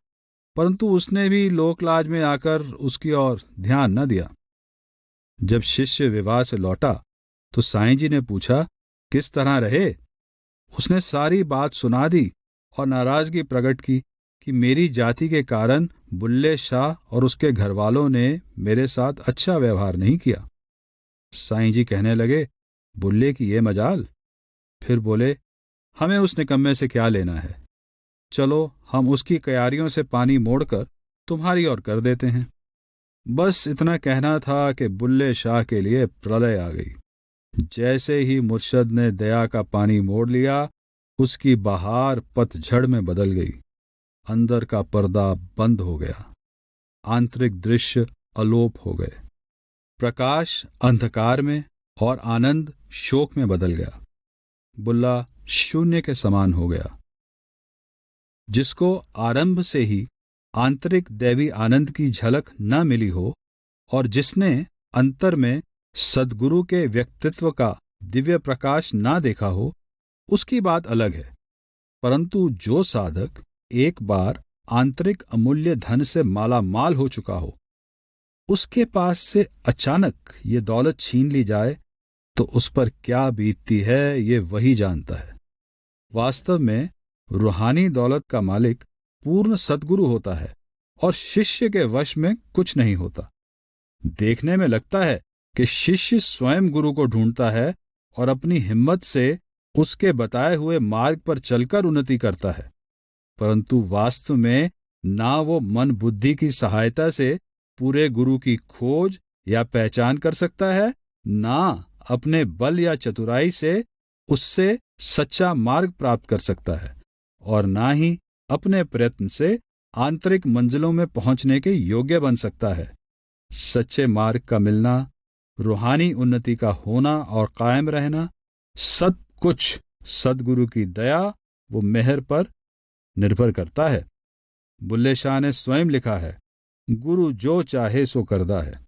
परंतु उसने भी लोकलाज में आकर उसकी ओर ध्यान न दिया। जब शिष्य विवाह से लौटा तो साईं जी ने पूछा, किस तरह रहे? उसने सारी बात सुना दी और नाराजगी प्रकट की कि मेरी जाति के कारण बुल्ले शाह और उसके घरवालों ने मेरे साथ अच्छा व्यवहार नहीं किया। साईं जी कहने लगे, बुल्ले की ये मजाल। फिर बोले, हमें उस निकम्मे से क्या लेना है? चलो हम उसकी क्यारियों से पानी मोड़कर तुम्हारी ओर कर देते हैं। बस इतना कहना था कि बुल्ले शाह के लिए प्रलय आ गई। जैसे ही मुर्शद ने दया का पानी मोड़ लिया, उसकी बहार पतझड़ में बदल गई। अंदर का पर्दा बंद हो गया, आंतरिक दृश्य अलोप हो गए। प्रकाश अंधकार में और आनंद शोक में बदल गया। बुल्ला शून्य के समान हो गया। जिसको आरंभ से ही आंतरिक दैवी आनंद की झलक न मिली हो और जिसने अंतर में सद्गुरु के व्यक्तित्व का दिव्य प्रकाश ना देखा हो, उसकी बात अलग है। परंतु जो साधक एक बार आंतरिक अमूल्य धन से माला माल हो चुका हो, उसके पास से अचानक ये दौलत छीन ली जाए तो उस पर क्या बीतती है, ये वही जानता है। वास्तव में रूहानी दौलत का मालिक पूर्ण सद्गुरु होता है और शिष्य के वश में कुछ नहीं होता। देखने में लगता है कि शिष्य स्वयं गुरु को ढूंढता है और अपनी हिम्मत से उसके बताए हुए मार्ग पर चलकर उन्नति करता है, परंतु वास्तव में ना वो मन बुद्धि की सहायता से पूरे गुरु की खोज या पहचान कर सकता है, ना अपने बल या चतुराई से उससे सच्चा मार्ग प्राप्त कर सकता है, और ना ही अपने प्रयत्न से आंतरिक मंजिलों में पहुंचने के योग्य बन सकता है। सच्चे मार्ग का मिलना, रूहानी उन्नति का होना और कायम रहना, सब कुछ सद्गुरु की दया वो मेहर पर निर्भर करता है। बुल्ले शाह ने स्वयं लिखा है, गुरु जो चाहे सो करदा है।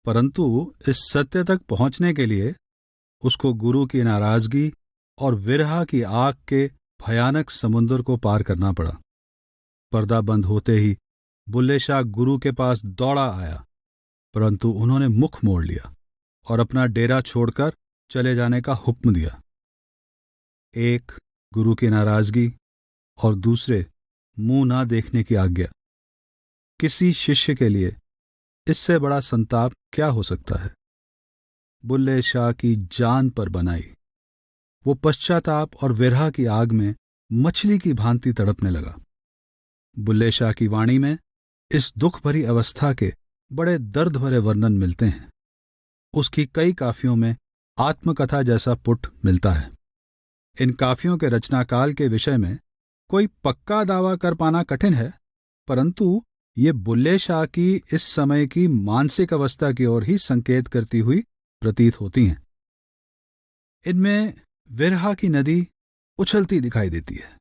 परंतु इस सत्य तक पहुंचने के लिए उसको गुरु की नाराजगी और विरह की आग के भयानक समुद्र को पार करना पड़ा। पर्दा बंद होते ही बुल्ले शाह गुरु के पास दौड़ा आया, परंतु उन्होंने मुख मोड़ लिया और अपना डेरा छोड़कर चले जाने का हुक्म दिया। एक, गुरु की नाराजगी और दूसरे, मुंह ना देखने की आज्ञा। किसी शिष्य के लिए इससे बड़ा संताप क्या हो सकता है? बुल्ले शाह की जान पर बनाई। वो पश्चाताप और विरह की आग में मछली की भांति तड़पने लगा। बुल्ले शाह की वाणी में इस दुख भरी अवस्था के बड़े दर्द भरे वर्णन मिलते हैं। उसकी कई काफियों में आत्मकथा जैसा पुट मिलता है। इन काफियों के रचनाकाल के विषय में कोई पक्का दावा कर पाना कठिन है, परंतु ये बुल्ले शाह की इस समय की मानसिक अवस्था की ओर ही संकेत करती हुई प्रतीत होती हैं। इनमें विरह की नदी उछलती दिखाई देती है।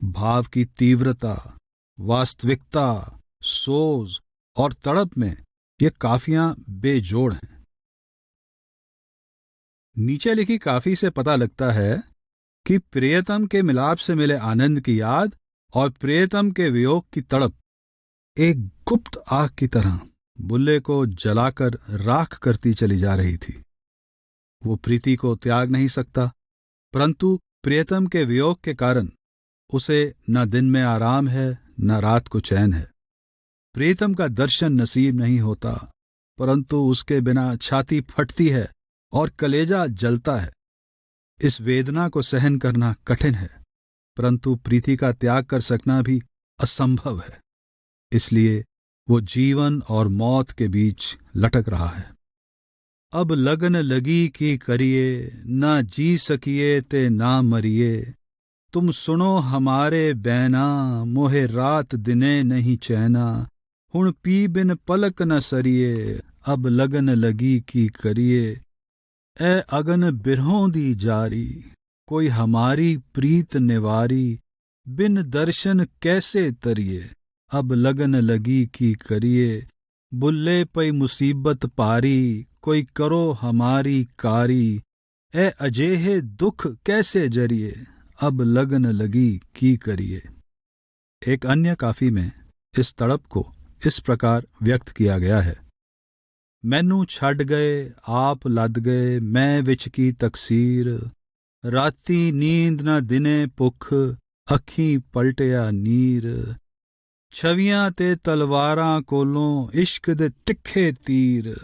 भाव की तीव्रता, वास्तविकता, सोज और तड़प में ये काफियां बेजोड़ हैं। नीचे लिखी काफी से पता लगता है कि प्रियतम के मिलाप से मिले आनंद की याद और प्रियतम के वियोग की तड़प एक गुप्त आग की तरह बुल्ले को जलाकर राख करती चली जा रही थी। वो प्रीति को त्याग नहीं सकता, परंतु प्रियतम के वियोग के कारण उसे न दिन में आराम है न रात को चैन है। प्रियतम का दर्शन नसीब नहीं होता, परंतु उसके बिना छाती फटती है और कलेजा जलता है। इस वेदना को सहन करना कठिन है, परंतु प्रीति का त्याग कर सकना भी असंभव है। इसलिए वो जीवन और मौत के बीच लटक रहा है। अब लगन लगी कि करिए, ना जी सकिए ते ना मरिए, तुम सुनो हमारे बैना, मोहे रात दिने नहीं चैना, हुण पी बिन पलक न सरिए, अब लगन लगी कि करिए, ए अगन बिरहों दी जारी, कोई हमारी प्रीत निवारी, बिन दर्शन कैसे तरिए, अब लगन लगी कि करिए, बुल्ले पई मुसीबत पारी, कोई करो हमारी कारी, ए अजेहे दुख कैसे जरिए, अब लगन लगी की करिए। एक अन्य काफी में इस तड़प को इस प्रकार व्यक्त किया गया है। मैनू छड़ गए आप लद गए, मैं विच की तकसीर, राती नींद न दिने भुख, अखीं पलटिया नीर, छवियां ते तलवारां कोलों इश्क दे तिखे तीर,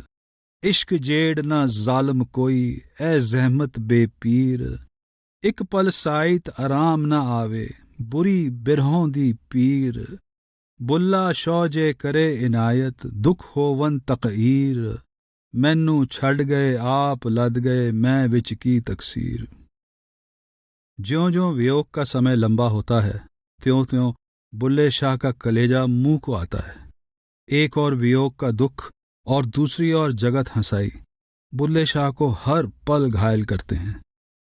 इश्क जेड़ ना जालम कोई, ए जहमत बेपीर, एक पल साइत आराम न आवे, बुरी बिरहों दी पीर, बुल्ला शौजे करे इनायत, दुख होवन तकईर, मैनू छड़ गए आप लद गए, मैं विच की तकसीर। ज्यों ज्यों वियोग का समय लंबा होता है, त्यों त्यों बुल्ले शाह का कलेजा मुंह को आता है। एक और वियोग का दुख और दूसरी ओर जगत हंसाई बुल्ले शाह को हर पल घायल करते हैं।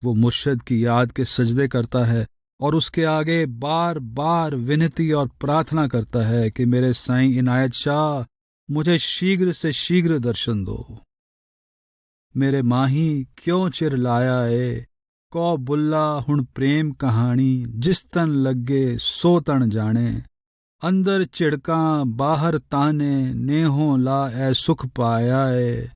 वो मुर्शद की याद के सजदे करता है और उसके आगे बार बार विनती और प्रार्थना करता है कि मेरे साईं इनायत शाह, मुझे शीघ्र से शीघ्र दर्शन दो। मेरे माही क्यों चिर लाया ए, कौ बुल्ला हुण प्रेम कहानी, जिस तन लगे सो तन जाने, अंदर चिड़कां बाहर ताने, नेहों ला ए सुख पाया ए,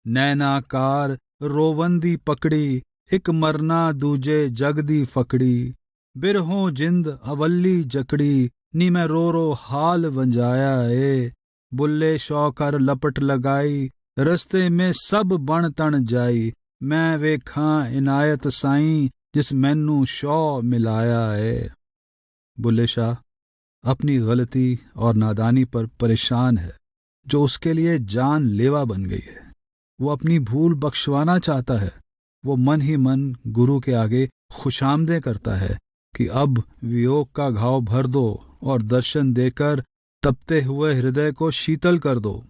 नैनाकार रोवंदी पकड़ी, एक मरना दूजे जग दी फकड़ी, बिरहों जिंद अवल्ली जकड़ी, नी मैं रो रो हाल वंजाया ए, बुल्ले शौ कर लपट लगाई, रस्ते में सब बन तन जाई, मैं वेखां इनायत साईं, जिस मैनू शौ मिलाया ए। बुल्ले शाह अपनी गलती और नादानी पर परेशान है, जो उसके लिए जान लेवा बन गई है। वो अपनी भूल बख्शवाना चाहता है। वो मन ही मन गुरु के आगे खुशामदे करता है कि अब वियोग का घाव भर दो और दर्शन देकर तपते हुए हृदय को शीतल कर दो।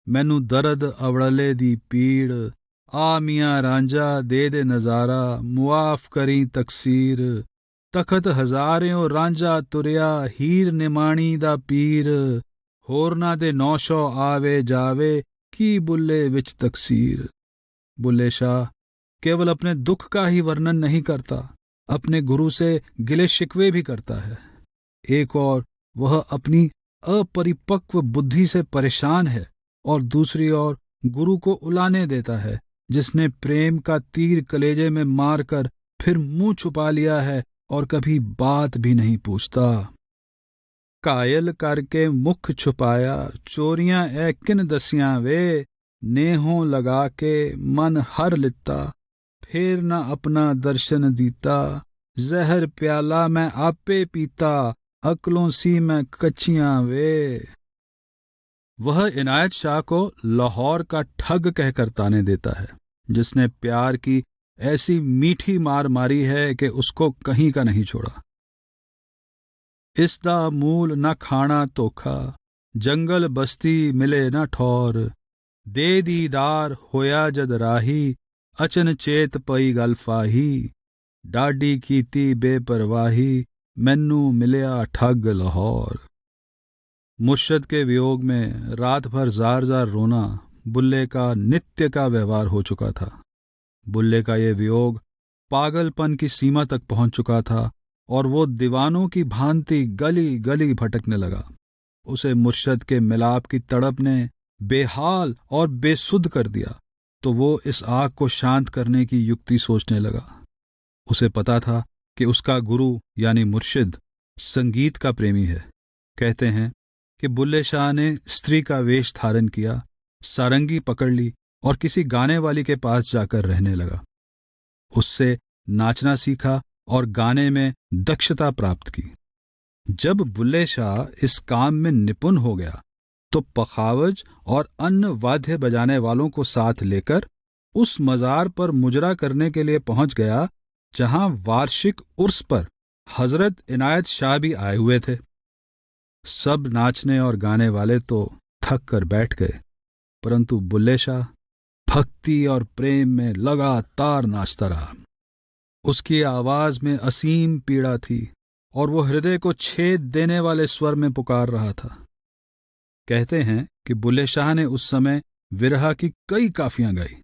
मैनू दर्द अवड़ले दी पीड़, आ मियां रांझा दे दे नजारा, मुआफ करी तकसीर, तखत हजारियों रांझा तुरया, हीर निमाणी दा पीर, होरना दे नौशो आवे जावे, की बुल्ले विच तकसीर। बुल्ले शाह केवल अपने दुख का ही वर्णन नहीं करता, अपने गुरु से गिले शिकवे भी करता है। एक और वह अपनी अपरिपक्व बुद्धि से परेशान है और दूसरी ओर गुरु को उलाने देता है, जिसने प्रेम का तीर कलेजे में मारकर फिर मुंह छुपा लिया है और कभी बात भी नहीं पूछता। कायल करके मुख छुपाया, चोरियां ए किन दसियां वे, नेहों लगा के मन हर लिता, फिर न अपना दर्शन दीता, जहर प्याला मैं आपे पीता, अकलों सी मैं कच्चियां वे। वह इनायत शाह को लाहौर का ठग कहकर ताने देता है, जिसने प्यार की ऐसी मीठी मार मारी है कि उसको कहीं का नहीं छोड़ा। इसदा मूल न खाना धोखा, जंगल बस्ती मिले न ठौर, दे दीदार होया जद राही, अचन चेत पई गल फाही, डाडी कीती बेपरवाही, मैनू मिलिया ठग लाहौर। मुर्शद के वियोग में रात भर जार जार रोना बुल्ले का नित्य का व्यवहार हो चुका था। बुल्ले का ये वियोग पागलपन की सीमा तक पहुंच चुका था और वो दीवानों की भांति गली गली भटकने लगा। उसे मुर्शद के मिलाप की तड़प ने बेहाल और बेसुध कर दिया, तो वो इस आग को शांत करने की युक्ति सोचने लगा। उसे पता था कि उसका गुरु यानी मुर्शिद संगीत का प्रेमी है। कहते हैं कि बुल्ले शाह ने स्त्री का वेश धारण किया, सारंगी पकड़ ली और किसी गाने वाली के पास जाकर रहने लगा। उससे नाचना सीखा और गाने में दक्षता प्राप्त की। जब बुल्ले शाह इस काम में निपुण हो गया तो पखावज और अन्य वाद्य बजाने वालों को साथ लेकर उस मजार पर मुजरा करने के लिए पहुंच गया जहां वार्षिक उर्स पर हजरत इनायत शाह भी आए हुए थे। सब नाचने और गाने वाले तो थक कर बैठ गए, परंतु बुल्ले शाह भक्ति और प्रेम में लगातार नाचता रहा। उसकी आवाज में असीम पीड़ा थी और वो हृदय को छेद देने वाले स्वर में पुकार रहा था। कहते हैं कि बुल्ले शाह ने उस समय विरह की कई काफियां गाई।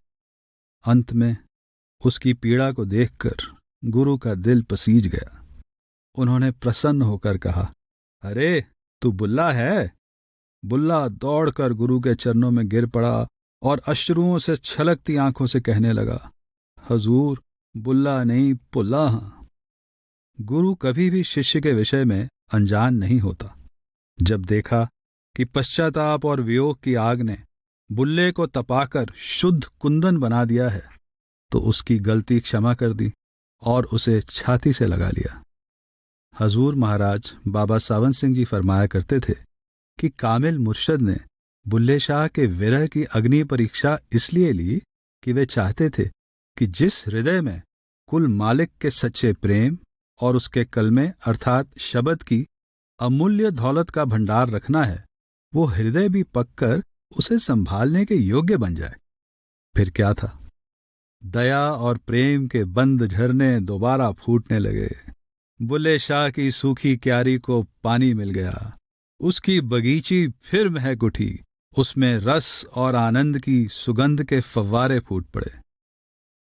अंत में उसकी पीड़ा को देखकर गुरु का दिल पसीज गया। उन्होंने प्रसन्न होकर कहा, अरे तू बुल्ला है? बुल्ला दौड़कर गुरु के चरणों में गिर पड़ा और अश्रुओं से छलकती आंखों से कहने लगा, हजूर, बुल्ला नहीं पुल्ला हां। गुरु कभी भी शिष्य के विषय में अनजान नहीं होता। जब देखा कि पश्चाताप और वियोग की आग ने बुल्ले को तपाकर शुद्ध कुंदन बना दिया है, तो उसकी गलती क्षमा कर दी और उसे छाती से लगा लिया। हजूर महाराज बाबा सावंत सिंह जी फरमाया करते थे कि कामिल मुर्शद ने बुल्ले शाह के विरह की अग्नि परीक्षा इसलिए ली कि वे चाहते थे कि जिस हृदय में कुल मालिक के सच्चे प्रेम और उसके कलमे अर्थात शब्द की अमूल्य दौलत का भंडार रखना है, वो हृदय भी पककर उसे संभालने के योग्य बन जाए। फिर क्या था, दया और प्रेम के बंद झरने दोबारा फूटने लगे। बुल्ले शाह की सूखी क्यारी को पानी मिल गया, उसकी बगीची फिर महक उठी, उसमें रस और आनंद की सुगंध के फव्वारे फूट पड़े।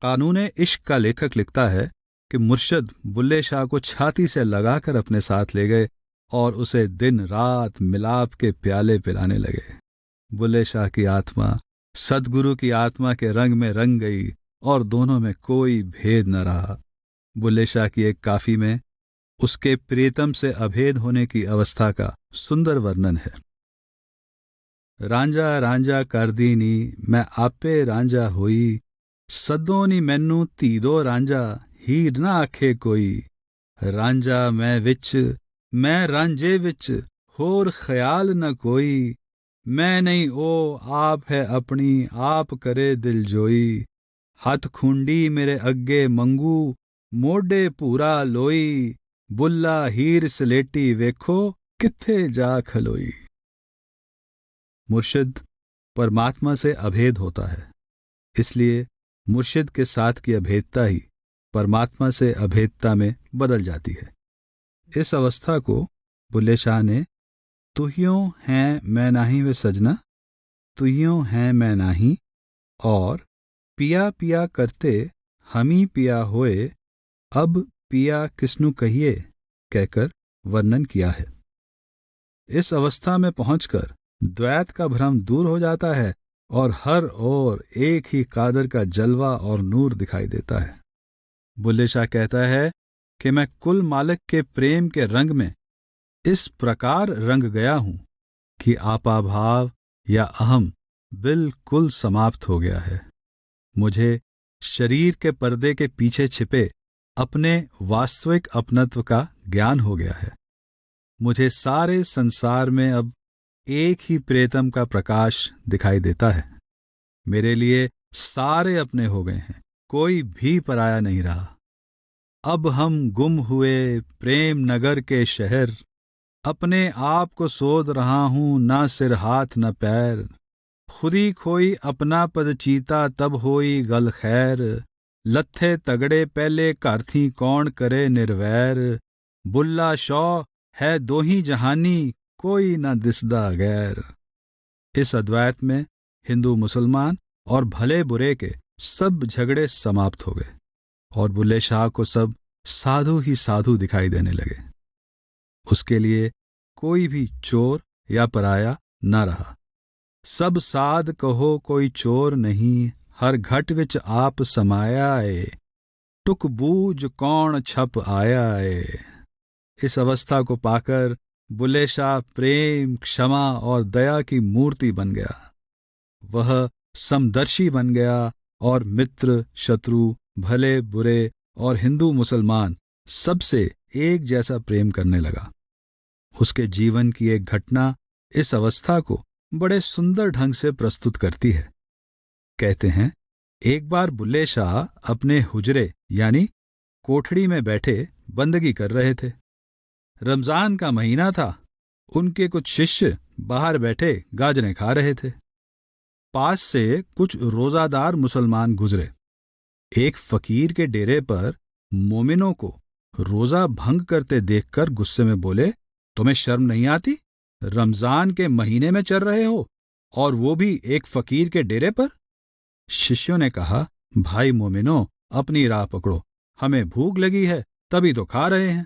कानूने इश्क का लेखक लिखता है कि मुर्शद बुल्ले शाह को छाती से लगाकर अपने साथ ले गए और उसे दिन रात मिलाप के प्याले पिलाने लगे। बुल्ले शाह की आत्मा सदगुरु की आत्मा के रंग में रंग गई और दोनों में कोई भेद न रहा। बुल्ले शाह की एक काफी में उसके प्रीतम से अभेद होने की अवस्था का सुंदर वर्णन है। रांझा रांझा कर दीनी मैं आपे रांझा होई, सदोनी मैनू तीदो रांझा हीर ना आखे कोई। रांझा मैं विच मैं रांझे विच होर ख्याल न कोई। मैं नहीं ओ आप है अपनी आप करे दिल जोई। हथ खूंडी मेरे अग्गे मंगू मोडे पूरा लोई। बुल्ला हीर सलेटी वेखो किथे जा खलोई। मुर्शिद परमात्मा से अभेद होता है, इसलिए मुर्शिद के साथ की अभेदता ही परमात्मा से अभेदता में बदल जाती है। इस अवस्था को बुल्ले शाह ने तुहियों हैं मैं नाही वे सजना, तुहियों हैं मैं नाही और पिया पिया करते हमी पिया होए, अब पिया किसनु कहिए कहकर वर्णन किया है। इस अवस्था में पहुंचकर द्वैत का भ्रम दूर हो जाता है और हर ओर एक ही कादर का जलवा और नूर दिखाई देता है। बुल्ले शाह कहता है कि मैं कुल मालिक के प्रेम के रंग में इस प्रकार रंग गया हूं कि आपाभाव या अहम बिल्कुल समाप्त हो गया है। मुझे शरीर के पर्दे के पीछे छिपे अपने वास्तविक अपनत्व का ज्ञान हो गया है। मुझे सारे संसार में अब एक ही प्रेतम का प्रकाश दिखाई देता है। मेरे लिए सारे अपने हो गए हैं, कोई भी पराया नहीं रहा। अब हम गुम हुए प्रेम नगर के शहर, अपने आप को सोध रहा हूं ना सिर हाथ न पैर। खुदी खोई अपना पद चीता तब होई गल खैर। लथे तगड़े पहले घर थी कौन करे निर्वैर। बुल्ला शौ है दो ही जहानी, कोई न दिसदा गैर। इस अद्वैत में हिंदू मुसलमान और भले बुरे के सब झगड़े समाप्त हो गए और बुल्ले शाह को सब साधु ही साधु दिखाई देने लगे। उसके लिए कोई भी चोर या पराया न रहा। सब साध कहो कोई चोर नहीं, हर घट विच आप समाया ए, टुक बूझ कौन छप आया ए। इस अवस्था को पाकर बुल्ले शाह प्रेम, क्षमा और दया की मूर्ति बन गया। वह समदर्शी बन गया और मित्र, शत्रु, भले बुरे और हिंदू मुसलमान सबसे एक जैसा प्रेम करने लगा। उसके जीवन की एक घटना इस अवस्था को बड़े सुंदर ढंग से प्रस्तुत करती है। कहते हैं, एक बार बुल्ले शाह अपने हुजरे यानी कोठड़ी में बैठे बंदगी कर रहे थे। रमजान का महीना था। उनके कुछ शिष्य बाहर बैठे गाजरें खा रहे थे। पास से कुछ रोजादार मुसलमान गुजरे। एक फकीर के डेरे पर मोमिनों को रोजा भंग करते देखकर गुस्से में बोले, तुम्हें शर्म नहीं आती? रमजान के महीने में चल रहे हो और वो भी एक फकीर के डेरे पर। शिष्यों ने कहा, भाई मोमिनो, अपनी राह पकड़ो, हमें भूख लगी है तभी तो खा रहे हैं।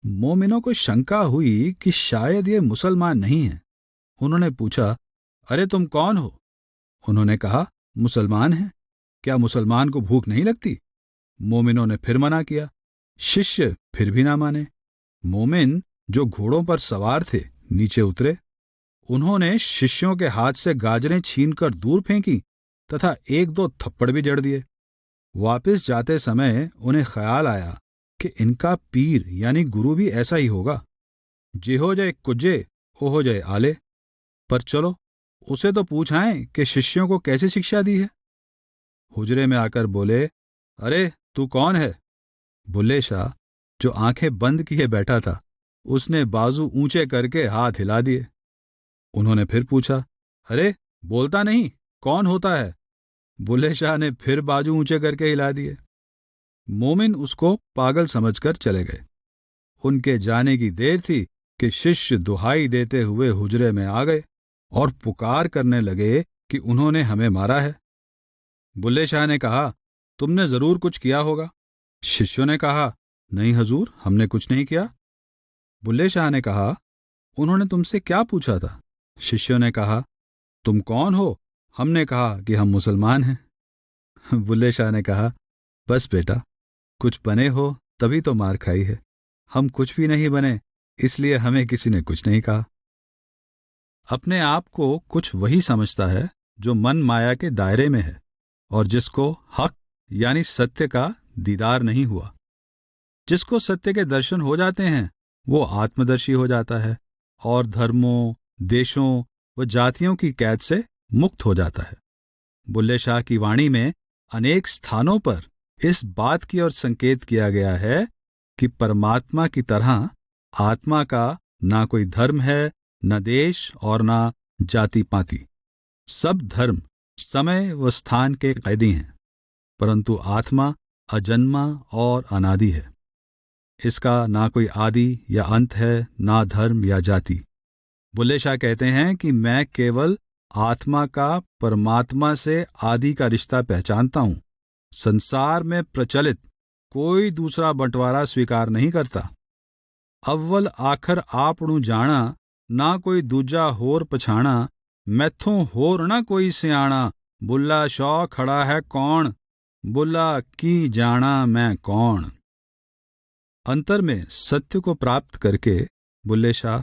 मोमिनों को शंका हुई कि शायद ये मुसलमान नहीं हैं। उन्होंने पूछा, अरे तुम कौन हो? उन्होंने कहा, मुसलमान हैं। क्या मुसलमान को भूख नहीं लगती? मोमिनों ने फिर मना किया। शिष्य फिर भी ना माने। मोमिन जो घोड़ों पर सवार थे नीचे उतरे। उन्होंने शिष्यों के हाथ से गाजरें छीनकर दूर फेंकी तथा एक दो थप्पड़ भी जड़ दिए। वापस जाते समय उन्हें ख्याल आया कि इनका पीर यानी गुरु भी ऐसा ही होगा। जिहो जय कुजे ओहो जय आले। पर चलो उसे तो पूछ आएं कि शिष्यों को कैसे शिक्षा दी है। हुजरे में आकर बोले, अरे तू कौन है? बुल्ले शाह जो आंखें बंद किए बैठा था, उसने बाजू ऊंचे करके हाथ हिला दिए। उन्होंने फिर पूछा, अरे बोलता नहीं, कौन होता है? बुल्ले शाह ने फिर बाजू ऊंचे करके हिला दिए। मोमिन उसको पागल समझकर चले गए। उनके जाने की देर थी कि शिष्य दुहाई देते हुए हुजरे में आ गए और पुकार करने लगे कि उन्होंने हमें मारा है। बुल्ले शाह ने कहा, तुमने जरूर कुछ किया होगा। शिष्यों ने कहा, नहीं हजूर, हमने कुछ नहीं किया। बुल्ले शाह ने कहा, उन्होंने तुमसे क्या पूछा था? शिष्यों ने कहा, तुम कौन हो? हमने कहा कि हम मुसलमान हैं। बुल्ले शाह ने कहा, बस बेटा, कुछ बने हो तभी तो मार खाई है। हम कुछ भी नहीं बने, इसलिए हमें किसी ने कुछ नहीं कहा। अपने आप को कुछ वही समझता है जो मन माया के दायरे में है और जिसको हक यानी सत्य का दीदार नहीं हुआ। जिसको सत्य के दर्शन हो जाते हैं वो आत्मदर्शी हो जाता है और धर्मों, देशों व जातियों की कैद से मुक्त हो जाता है। बुल्ले शाह की वाणी में अनेक स्थानों पर इस बात की ओर संकेत किया गया है कि परमात्मा की तरह आत्मा का ना कोई धर्म है, न देश और न जाति पाति। सब धर्म समय व स्थान के कैदी हैं, परंतु आत्मा अजन्मा और अनादि है। इसका ना कोई आदि या अंत है, ना धर्म या जाति। बुल्ले शाह कहते हैं कि मैं केवल आत्मा का परमात्मा से आदि का रिश्ता पहचानता हूं। संसार में प्रचलित कोई दूसरा बंटवारा स्वीकार नहीं करता। अव्वल आखर आपणू जाना, ना कोई दूजा होर पछाणा, मैथों होर ना कोई सियाणा, बुल्ला शाह खड़ा है कौन, बुल्ला की जाना मैं कौन। अंतर में सत्य को प्राप्त करके बुल्ले शाह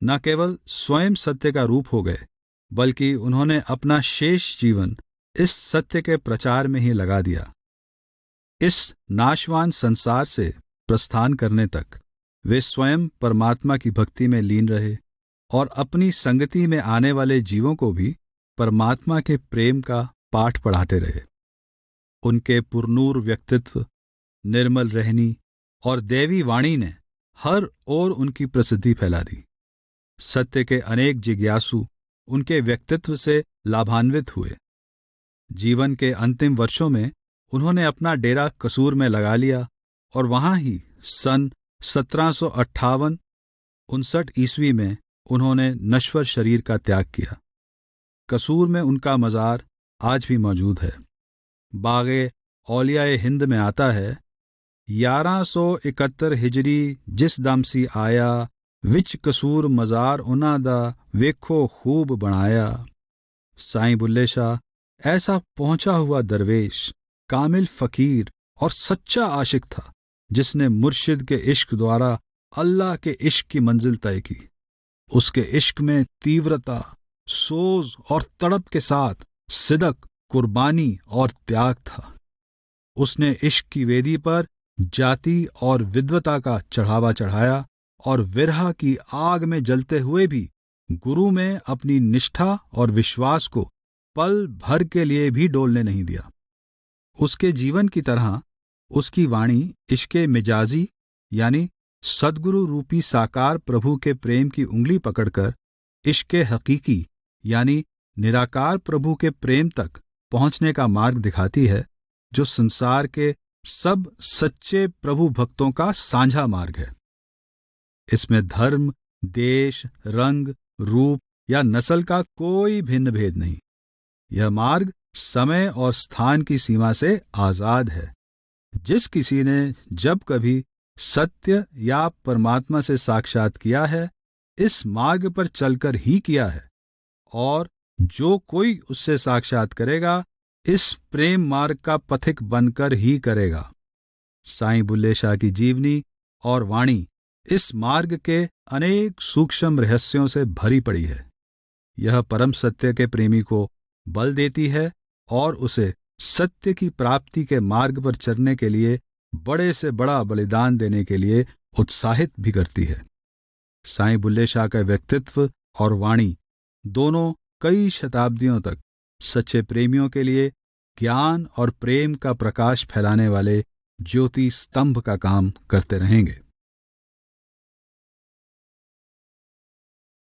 न केवल स्वयं सत्य का रूप हो गए, बल्कि उन्होंने अपना शेष जीवन इस सत्य के प्रचार में ही लगा दिया। इस नाशवान संसार से प्रस्थान करने तक वे स्वयं परमात्मा की भक्ति में लीन रहे और अपनी संगति में आने वाले जीवों को भी परमात्मा के प्रेम का पाठ पढ़ाते रहे। उनके पुरनूर व्यक्तित्व, निर्मल रहनी और देवी वाणी ने हर ओर उनकी प्रसिद्धि फैला दी। सत्य के अनेक जिज्ञासु उनके व्यक्तित्व से लाभान्वित हुए। जीवन के अंतिम वर्षों में उन्होंने अपना डेरा कसूर में लगा लिया और वहां ही सन 1758-59 ईस्वी में उन्होंने नश्वर शरीर का त्याग किया। कसूर में उनका मज़ार आज भी मौजूद है। बाग़े औलियाए हिंद में आता है, 1171 हिजरी जिस दमसी आया, विच कसूर मज़ार उना दा वेखो खूब बनाया। साईं बुल्ले शाह ऐसा पहुंचा हुआ दरवेश, कामिल फ़कीर और सच्चा आशिक था, जिसने मुर्शिद के इश्क द्वारा अल्लाह के इश्क की मंजिल तय की। उसके इश्क में तीव्रता, सोज और तड़प के साथ सिदक, कुर्बानी और त्याग था। उसने इश्क की वेदी पर जाति और विद्वता का चढ़ावा चढ़ाया और विरह की आग में जलते हुए भी गुरु में अपनी निष्ठा और विश्वास को पल भर के लिए भी डोलने नहीं दिया। उसके जीवन की तरह उसकी वाणी इश्के मिजाजी यानी सद्गुरु रूपी साकार प्रभु के प्रेम की उंगली पकड़कर इश्के हकीकी यानी निराकार प्रभु के प्रेम तक पहुंचने का मार्ग दिखाती है, जो संसार के सब सच्चे प्रभु भक्तों का साझा मार्ग है। इसमें धर्म, देश, रंग, रूप या नस्ल का कोई भिन्न भेद नहीं। यह मार्ग समय और स्थान की सीमा से आजाद है। जिस किसी ने जब कभी सत्य या परमात्मा से साक्षात किया है, इस मार्ग पर चलकर ही किया है, और जो कोई उससे साक्षात करेगा, इस प्रेम मार्ग का पथिक बनकर ही करेगा। साईं बुल्ले शाह की जीवनी और वाणी इस मार्ग के अनेक सूक्ष्म रहस्यों से भरी पड़ी है। यह परम सत्य के प्रेमी को बल देती है और उसे सत्य की प्राप्ति के मार्ग पर चलने के लिए बड़े से बड़ा बलिदान देने के लिए उत्साहित भी करती है। साईं बुल्ले शाह का व्यक्तित्व और वाणी दोनों कई शताब्दियों तक सच्चे प्रेमियों के लिए ज्ञान और प्रेम का प्रकाश फैलाने वाले ज्योति स्तंभ का काम करते रहेंगे।